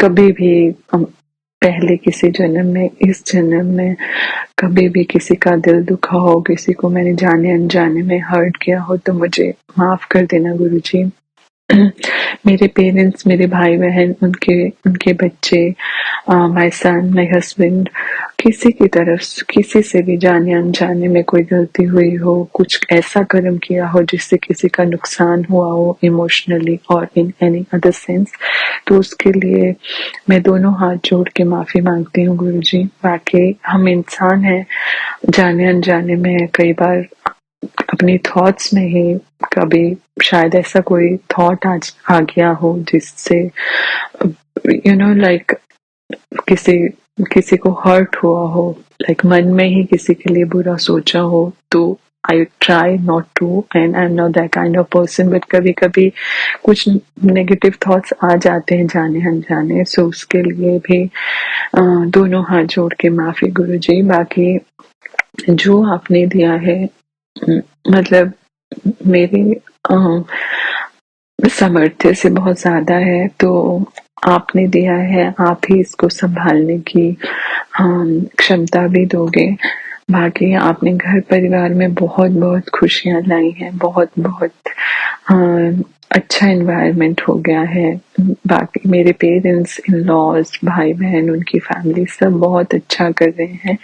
कभी भी पहले किसी जन्म में, इस जन्म में कभी भी किसी का दिल दुखा हो, किसी को मैंने जाने अनजाने में हर्ट किया हो तो मुझे माफ कर देना गुरुजी। मेरे पेरेंट्स, मेरे भाई बहन, उनके बच्चे, माय सन, माय हस्बैंड, किसी की तरफ किसी से भी जाने अनजाने में कोई गलती हुई हो, कुछ ऐसा कर्म किया हो जिससे किसी का नुकसान हुआ हो इमोशनली और इन एनी अदर सेंस, तो उसके लिए मैं दोनों हाथ जोड़ के माफी मांगती हूँ गुरुजी। बाकी हम इंसान हैं, जाने अनजाने में कई बार अपनी थॉट्स में ही कभी शायद ऐसा कोई थॉट आज आ गया हो जिससे यू नो लाइक किसी को हर्ट हुआ हो, लाइक मन में ही किसी के लिए बुरा सोचा हो, तो I try not to, and I am not that kind of person, but कभी कभी कुछ नेगेटिव थॉट्स आ जाते हैं जाने अनजाने। सो उसके लिए भी दोनों हाथ जोड़ के माफी गुरुजी। बाकी जो आपने दिया है मतलब मेरे सामर्थ्य से बहुत ज्यादा है, तो आपने दिया है, आप ही इसको संभालने की क्षमता भी दोगे। बाकी आपने घर परिवार में बहुत बहुत खुशियां लाई हैं, बहुत बहुत अच्छा एनवायरनमेंट हो गया है। बाकी मेरे पेरेंट्स, इन लॉज, भाई बहन, उनकी फैमिली सब बहुत अच्छा कर रहे हैं।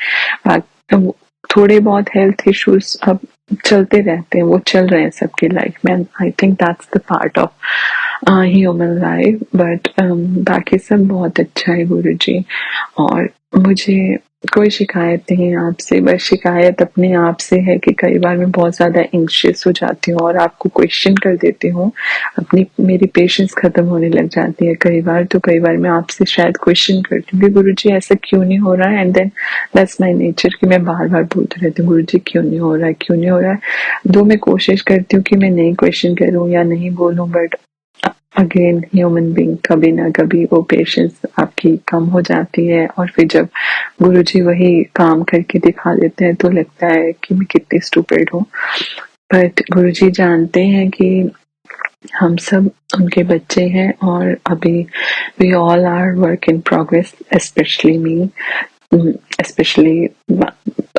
बाकी थोड़े बहुत हेल्थ इश्यूज अब चलते रहते हैं, वो चल रहे हैं सबकी लाइफ में, I think that's the part of human life, but बाकी सब बहुत अच्छा है गुरुजी। और मुझे कोई शिकायत नहीं है आपसे, बस शिकायत अपने आप से है कि कई बार मैं बहुत ज़्यादा एंग्ज़ियस हो जाती हूँ और आपको क्वेश्चन कर देती हूँ। मेरी पेशेंस खत्म होने लग जाती है कई बार, तो कई बार मैं आपसे शायद क्वेश्चन करती हूँ कि गुरुजी ऐसा क्यों नहीं हो रहा है, and then that's my nature कि मैं बार-बार बोलती रहती हूँ गुरुजी क्यों नहीं हो रहा है, क्यों नहीं हो रहा है? दो मैं कोशिश करती हूँ कि मैं नहीं क्वेश्चन करूँ या नहीं बोलूँ, बट अगेन ह्यूमन बीइंग कभी ना कभी वो पेशेंस आपकी कम हो जाती है, और फिर जब गुरुजी वही काम करके दिखा देते हैं तो लगता है कि मैं कितनी स्टूपिड हूँ। बट गुरुजी जानते हैं कि हम सब उनके बच्चे हैं, और अभी we all are work in progress, specially me, specially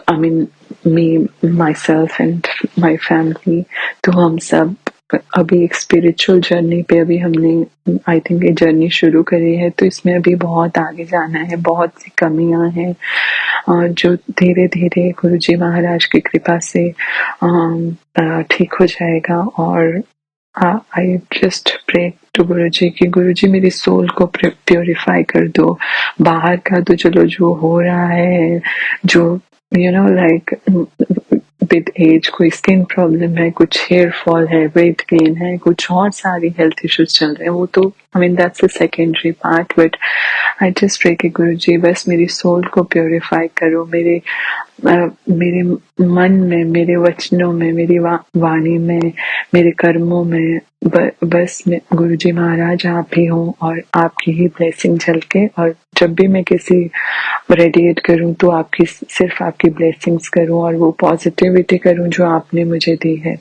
I mean me, myself and my family. तो हम सब अभी एक स्पिरिचुअल जर्नी पे अभी हमने आई थिंक ये जर्नी शुरू करी है, तो इसमें अभी बहुत आगे जाना है, बहुत सी कमियां हैं और जो धीरे धीरे गुरुजी महाराज की कृपा से ठीक हो जाएगा। और आई जस्ट प्रे टू गुरुजी कि गुरुजी मेरी सोल को प्योरीफाई कर दो। बाहर का तो चलो जो हो रहा है, जो you know like with age कोई स्किन प्रॉब्लम है, कुछ हेयर फॉल है, वेट गेन है, कुछ और सारी हेल्थ इश्यूज चल रहे हैं, वो तो I mean that's the secondary part. But I just pray कि गुरुजी बस मेरी सोल को प्योरीफाई करो, मेरे मन में, मेरे वचनों में, मेरी वाणी में, मेरे कर्मों में बस गुरुजी महाराज आप ही हो, और आपकी ही ब्लेसिंग झलके, और जब भी मैं किसी रेडिएट करूं तो आपकी, सिर्फ आपकी ब्लेसिंग्स करूं और वो पॉजिटिविटी करूं जो आपने मुझे दी है।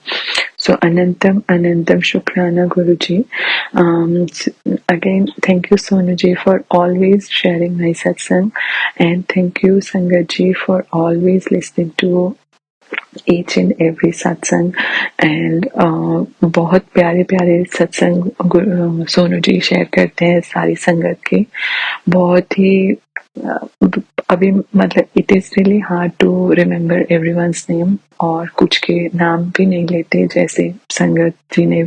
सो अनंतम अनंतम शुक्राना गुरुजी। Again, thank you Sonu ji for always sharing my satsang, and thank you Sangat ji for always listening to each and every satsang, and बहुत प्यारे प्यारे सत्संग सोनू जी शेयर करते हैं सारी संगत के। बहुत ही अभी मतलब it is really hard to remember everyone's name, और कुछ के नाम भी नहीं लेते, जैसे संगत जी ने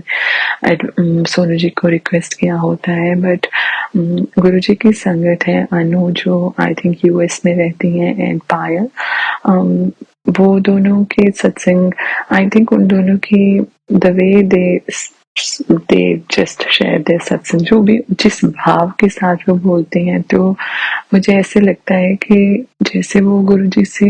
सोनू जी को रिक्वेस्ट किया होता है। बट गुरु जी की संगत है अनु, जो आई थिंक यूएस में रहती हैं, एंड पायल, वो दोनों के सत्संग, आई थिंक उन दोनों की the way they just share their सत्संग, जो भी जिस भाव के साथ वो बोलते हैं, तो मुझे ऐसे लगता है कि जैसे वो गुरुजी से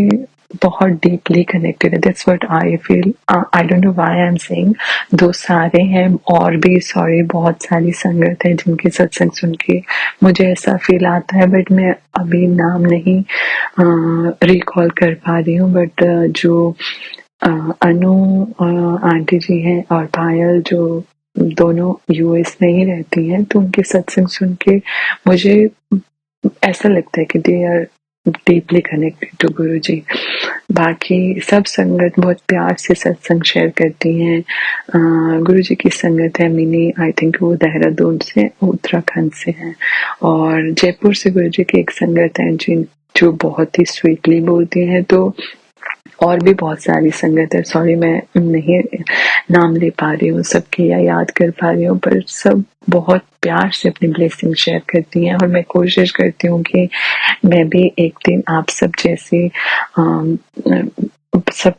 बहुत डीपली कनेक्टेड है। That's what I feel. I don't know why I am saying दो सारे हैं, और भी सॉरी बहुत सारी संगत है जिनके सत्संग सुन के मुझे ऐसा फील आता है, बट मैं अभी नाम नहीं रिकॉल कर पा रही हूँ। बट जो अनु आंटी जी हैं और पायल जो दोनों यूएस में ही रहती हैं, तो उनके सत्संग सुन के मुझे ऐसा लगता है कि they are deeply connected to Guruji. बाकी सब संगत बहुत प्यार से सत्संग शेयर करती हैं। गुरुजी की संगत है मिनी, आई थिंक वो देहरादून से, उत्तराखंड से है, और जयपुर से गुरुजी की एक संगत है जो बहुत ही स्वीटली बोलती है। तो और भी बहुत सारी संगत है, सॉरी मैं नहीं नाम ले पा रही हूँ सबके या याद कर पा रही हूँ, पर सब बहुत प्यार से अपनी ब्लेसिंग शेयर करती हैं, और मैं कोशिश करती हूँ कि मैं भी एक दिन आप सब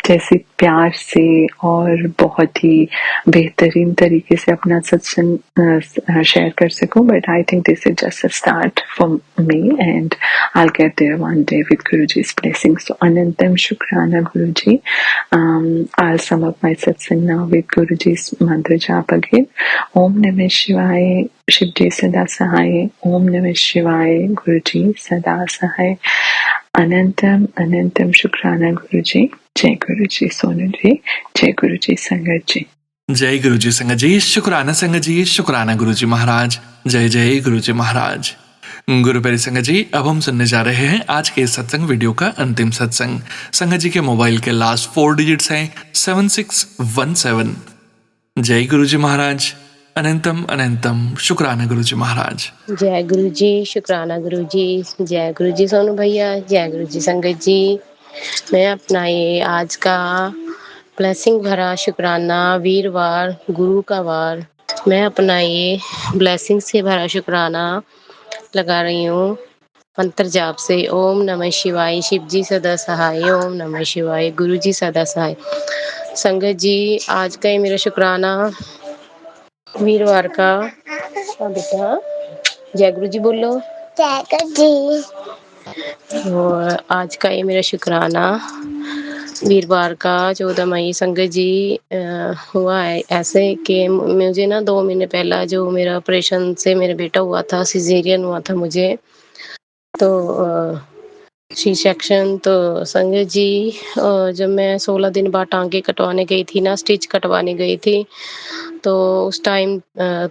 जैसे प्यार से और बहुत ही बेहतरीन तरीके से अपना सत्संग शेयर कर सकूं। But I think this is just a start for me, and I will get there one day with Guruji's blessings. So anantam shukrana guruji. I'll sum up my satsang now with guruji's mantra jap again. Om Namah Shivaya, Shivji Sada Sahaya. Om Namah Shivaya, Guruji Sada Sahaya. अनंतम अनंतम शुक्राना गुरुजी। जय गुरुजी सोनू जी, जय गुरुजी संगत जी। जय गुरुजी संगत जी, शुक्राना संगत जी, शुक्राना गुरुजी महाराज, जय जय गुरुजी महाराज। गुरु प्यारी संगत जी, अब हम सुनने जा रहे हैं आज के सत्संग वीडियो का अंतिम सत्संग। संगत जी के मोबाइल के लास्ट 4 डिजिट्स हैं 7617। जय गुरुजी महाराज, अनंतम अनंतम शुक्राना गुरुजी महाराज। जय गुरु जी, शुक्राना गुरु जी, जय गुरु जी सोनू भैया, जय गुरु जी संगत जी। मैं अपना ये आज का ब्लेसिंग भरा शुक्राना, वीरवार गुरु का वार, मैं अपना ये ब्लेसिंग से भरा शुक्राना लगा रही हूँ मंत्र जाप से ओम नमः शिवाय, शिव जी सदा सहाय, ओम नमः शिवाय, गुरु जी सदा सहाय। संगत जी, आज का ये मेरा शुक्राना वीरवार का। हाँ बेटा, जय गुरु जी बोलो। जय गुरु जी। और आज का ये मेरा शुक्राना वीरवार का 14 मई संगत जी हुआ है ऐसे कि मुझे ना 2 महीने पहला जो मेरा ऑपरेशन से मेरा बेटा हुआ था, सिजेरियन हुआ था मुझे, तो सी सेक्शन। तो संगत जी जब मैं 16 दिन बाद टांगे कटवाने गई थी ना, स्टिच कटवाने गई थी, तो उस टाइम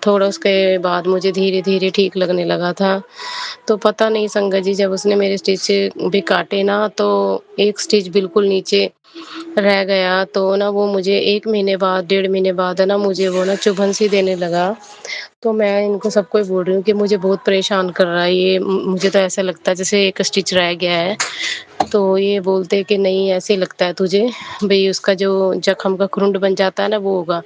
थोड़ा उसके बाद मुझे धीरे धीरे ठीक लगने लगा था। तो पता नहीं संगत जी, जब उसने मेरे स्टिच भी काटे ना, तो एक स्टिच बिल्कुल नीचे रह गया, तो ना वो मुझे 1 महीने बाद, 1.5 महीने बाद है ना, मुझे वो ना चुभन सी देने लगा। तो मैं इनको सबको ही बोल रही हूँ कि मुझे बहुत परेशान कर रहा है ये, मुझे तो ऐसा लगता है जैसे एक स्टिच रह गया है। तो ये बोलते हैं कि नहीं, ऐसे ही लगता है तुझे, भई उसका जो जख्म का खुरुंड बन जाता है ना, वो होगा।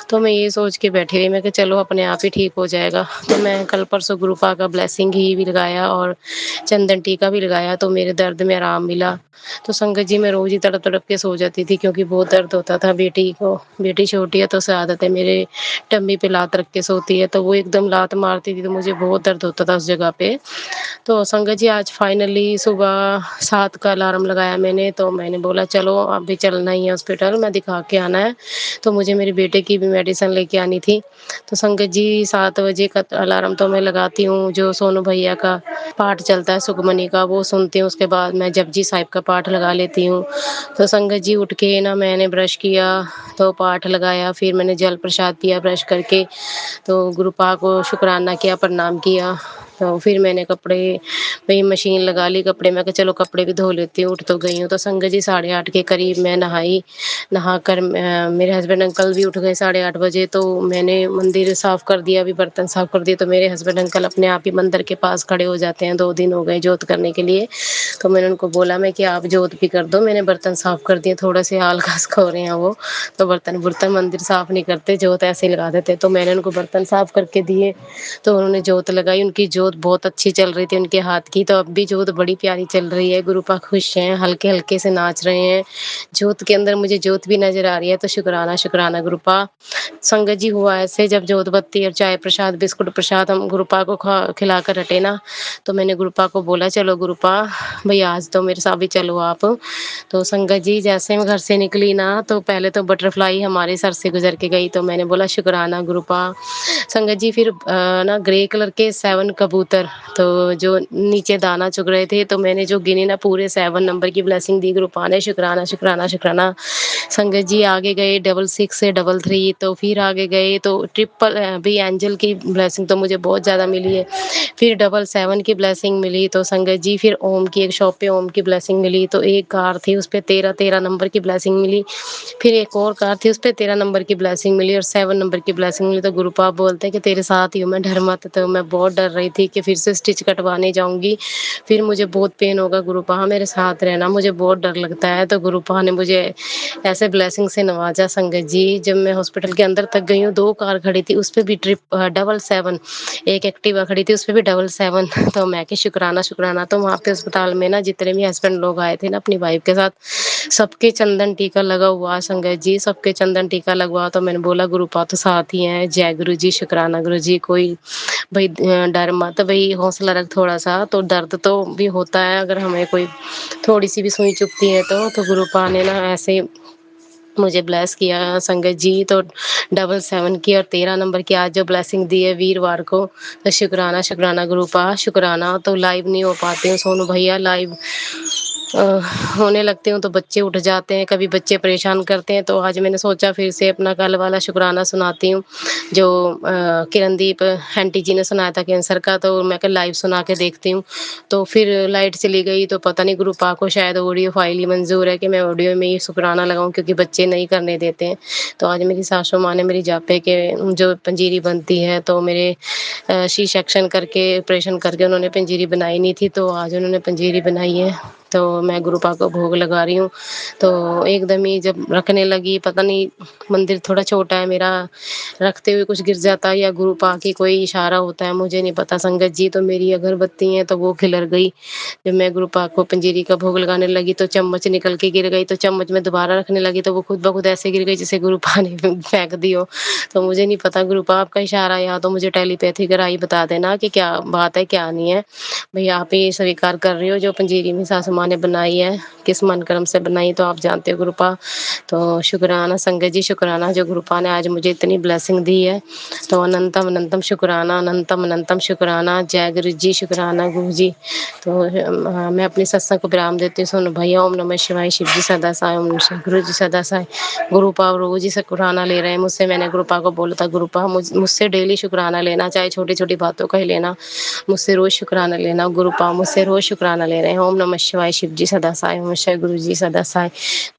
तो मैं ये सोच के बैठी रही, मैं कि चलो अपने आप ही ठीक हो जाएगा। तो मैं कल परसों गुरुपा का ब्लेसिंग घी भी लगाया और चंदन टीका भी लगाया, तो मेरे दर्द में आराम मिला। तो संगत जी, मैं रोज़ ही तड़प तड़प के सो जाती थी, क्योंकि बहुत दर्द होता था बेटी को। बेटी छोटी है तो उसे आदत है मेरे टम्मी पे लात रख के सोती है, तो वो एकदम लात मारती थी तो मुझे बहुत दर्द होता था उस जगह पे। तो संगत जी, आज फाइनली सुबह 7 का अलार्म लगाया मैंने, तो मैंने बोला चलो अभी चलना ही है हॉस्पिटल, मैं दिखा के आना है। तो मुझे मेरे बेटे की भी मेडिसिन लेके आनी थी। तो संगत जी, 7 बजे का अलार्म तो मैं लगाती हूँ, जो सोनू भैया का पाठ चलता है सुखमनी का, वो सुनती हूँ। उसके बाद मैं जपजी साहिब का पाठ लगा लेती हूँ। तो संगत जी, उठ के ना मैंने ब्रश किया, तो पाठ लगाया, फिर मैंने जल प्रसाद पिया ब्रश करके, तो गुरुपा को शुक्राना किया, प्रणाम किया। तो फिर मैंने कपड़े, वही मशीन लगा ली कपड़े, मैं कहा चलो कपड़े भी धो लेती हूँ, उठ तो गई हूँ। तो संगत जी, 8:30 के करीब मैं नहाई। नहाकर मेरे हस्बैंड अंकल भी उठ गए 8:30 बजे, तो मैंने मंदिर साफ कर दिया, अभी बर्तन साफ कर दिए। तो मेरे हस्बैंड अंकल अपने आप ही मंदिर के पास खड़े हो जाते हैं, 2 दिन हो गए जोत करने के लिए। तो मैंने उनको बोला मैं कि आप जोत भी कर दो, मैंने बर्तन साफ कर दिए, थोड़े से हाल खास हो रहे हैं वो, तो बर्तन बुर्तन मंदिर साफ नहीं करते, जोत ऐसे ही लगा देते। तो मैंने उनको बर्तन साफ करके दिए, तो उन्होंने जोत लगाई। उनकी जोत बहुत अच्छी चल रही थी उनके हाथ की, तो अब भी जोत बड़ी प्यारी चल रही है। गुरुपा खुश हैं, हल्के हल्के से नाच रहे हैं जोत के अंदर, मुझे जोत भी नजर आ रही है। तो शुक्राना शुक्राना गुरुपा। संगत जी, हुआ ऐसे, जब जोत बत्ती और चाय प्रसाद बिस्कुट प्रसाद हम गुरुपा को खिलाकर हटे ना, तो मैंने गुरुपा को बोला चलो गुरुपा भैया आज तो मेरे साथ भी चलो आप। तो संगत जी, जैसे मैं घर से निकली ना, तो पहले तो बटरफ्लाई हमारे सर से गुजर के गई, तो मैंने बोला शुक्राना गुरुपा। संगत जी, फिर ना ग्रे कलर के 7 कबूतर, तो जो नीचे दाना चुग रहे थे, तो मैंने जो गिने ना, पूरे 7 नंबर की ब्लेसिंग दी गुरुपा ने। शुक्राना शुक्राना शुक्राना। संगत जी, आगे गए 66 से 33, तो फिर आगे गए तो ट्रिपल भी एंजल की ब्लेसिंग तो मुझे बहुत ज़्यादा मिली है। फिर 77 की ब्लेसिंग मिली। तो संगत जी, फिर ओम की एक शॉप पे ओम की ब्लेसिंग मिली, तो एक कार थी उस पे 13 नंबर की ब्लेसिंग मिली। फिर एक और कार थी, उस पे 13 नंबर की ब्लेसिंग मिली और 7 नंबर की ब्लेसिंग मिली। तो गुरुपा बोलते हैं कि तेरे साथ ही हूँ मैं, डर मत। तो मैं बहुत डर रही थी कि फिर से स्टिच कटवाने जाऊंगी, फिर मुझे बहुत पेन होगा। गुरुपा मेरे साथ रहना, मुझे बहुत डर लगता है। तो गुरुपा ने मुझे ऐसे ब्लेसिंग से नवाजा। संगत जी, जब मैं हॉस्पिटल के अंदर तक गई हूँ, 2 कार खड़ी थी, उस पे भी 777, एक एक्टिवा खड़ी थी, उस पे भी 777। तो मैं कि शुक्राना शुक्राना। तो वहाँ पे अस्पताल में ना जितने भी हस्बैंड लोग आए थे ना अपनी वाइफ के साथ, सबके चंदन टीका लगा हुआ। संगत जी, सबके चंदन टीका लगवा। तो मैंने बोला गुरुपा तो साथ ही हैं, जय गुरु जी, शुक्राना गुरु जी, कोई भाई डर मत, भाई हौसला रख थोड़ा सा। तो दर्द तो भी होता है अगर हमें कोई थोड़ी सी भी सुई चुभती है तो गुरुपा ने ना ऐसे मुझे ब्लेस किया संगत जी। तो 77 की और 13 नंबर की आज जो ब्लेसिंग दी है वीरवार को, तो शुक्राना शुक्राना गुरुपा शुक्राना। तो लाइव नहीं हो पाते हैं सोनू भैया, लाइव होने लगते हूँ तो बच्चे उठ जाते हैं, कभी बच्चे परेशान करते हैं। तो आज मैंने सोचा फिर से अपना कल वाला शुक्राना सुनाती हूँ, जो किरणदीप आंटी जी ने सुनाया था कैंसर का, तो मैं कल लाइव सुना के देखती हूँ। तो फिर लाइट चली गई, तो पता नहीं गुरुपा को शायद ऑडियो फाइल ही मंजूर है कि मैं ऑडियो में ही शुक्राना लगाऊं, क्योंकि बच्चे नहीं करने देते हैं। तो आज मेरी सासू माँ ने मेरी जापे के जो पंजीरी बनती है, तो मेरे सी सेक्शन करके ऑपरेशन करके उन्होंने पंजीरी बनाई नहीं थी, तो आज उन्होंने पंजीरी बनाई है। तो मैं गुरुपा को भोग लगा रही हूँ। तो एकदम ही जब रखने लगी, पता नहीं मंदिर थोड़ा छोटा है मेरा, रखते हुए कुछ गिर जाता है या गुरुपा की कोई इशारा होता है, मुझे नहीं पता संगत जी। तो मेरी अगरबत्ती है तो वो खिलर गई। जब मैं गुरुपा को पंजीरी का भोग लगाने लगी तो चम्मच निकल के गिर गई, तो चम्मच में दोबारा रखने लगी तो वो खुद ब खुद ऐसे गिर गई जैसे गुरुपा ने फेंक दी हो। तो मुझे नहीं पता, गुरुपा आपका इशारा या तो मुझे टेलीपैथी का राही बता देना कि क्या बात है क्या नहीं है। भैया आप ये स्वीकार कर रही हो जो पंजीरी में सासू माँ ने बनाई है, किस मन कर्म से बनाई, तो आप जानते हो गुरुपा। तो शुक्राना संगत जी, शुक्राना जो गुरुपा ने आज मुझे इतनी ब्लेसिंग दी है। तो अनंतम अनंतम शुक्राना, अनंतम अनंतम शुक्राना। जय गुरु जी, शुक्राना गुरु जी। तो मैं अपनी सत्संग को विराम देती हूँ। सुनो भैया, ओम नमः शिवाय, शिव जी सदा साई, ओम नमः शिवाय, गुरु जी सदा साई। गुरुपा रोज ही शुक्राना ले रहे हैं मुझसे। मैंने गुरुपा को बोला था, गुरुपा मुझसे डेली शुक्राना लेना, चाहे छोटी छोटी बातों का ही लेना, मुझसे रोज शुक्राना लेना। गुरुपा मुझसे रोज शुक्राना ले रहे हैं। ओम नमः शिवाय, शिव जी सदा साई, ओम नमः शिवाय, गुरु जी सदा साई।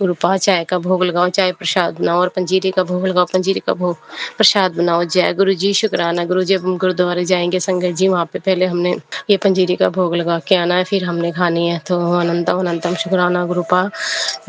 गुरुपा चाय का भोग लगाओ, चाय प्रसाद बनाओ, और पंजीरी का भोग लगाओ, पंजीरी का भोग प्रसाद बनाओ। जय गुरु जी, शुक्राना गुरु जी। अब हम गुरुद्वारे जाएंगे संगत जी, वहाँ पे पहले हमने ये पंजीरी का भोग लगा के आना है, फिर हमने खानी है। तो अनंतम अनंतम शुक्राना गुरुपा,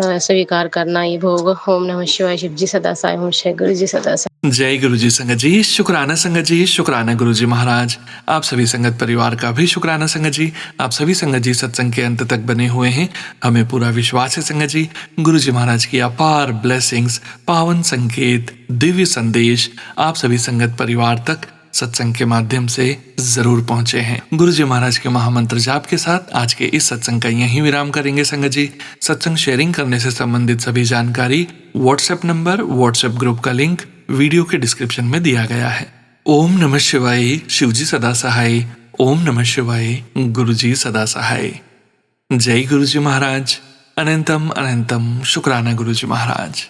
स्वीकार करना ये भोग। ओम नमः शिवाय, शिव जी सदा साई, ओम शिवाय, गुरु जी सदा साई। जय गुरु जी संगत जी, शुक्राना संगत जी, शुक्राना गुरु जी महाराज। आप सभी संगत परिवार का भी शुक्राना संगत जी। आप सभी संगत जी सत्संग के अंत तक बने हुए हैं। हमें पूरा विश्वास है संगत जी, गुरु जी महाराज की अपार ब्लेसिंग्स, पावन संकेत, दिव्य संदेश आप सभी संगत परिवार तक सत्संग के माध्यम से जरूर पहुंचे हैं। गुरु जी महाराज के महामंत्र जाप के साथ आज के इस सत्संग का यहीं विराम करेंगे संगत जी। सत्संग शेयरिंग करने से संबंधित सभी जानकारी, व्हाट्सएप नंबर, व्हाट्सएप ग्रुप का लिंक वीडियो के डिस्क्रिप्शन में दिया गया है। ओम नमः शिवाय, शिव जी सदा सहाय। ओम नमः शिवाय, गुरु जी सदा सहाय। जय गुरु जी महाराज। अनंतम अनंतम शुक्राना गुरु जी महाराज।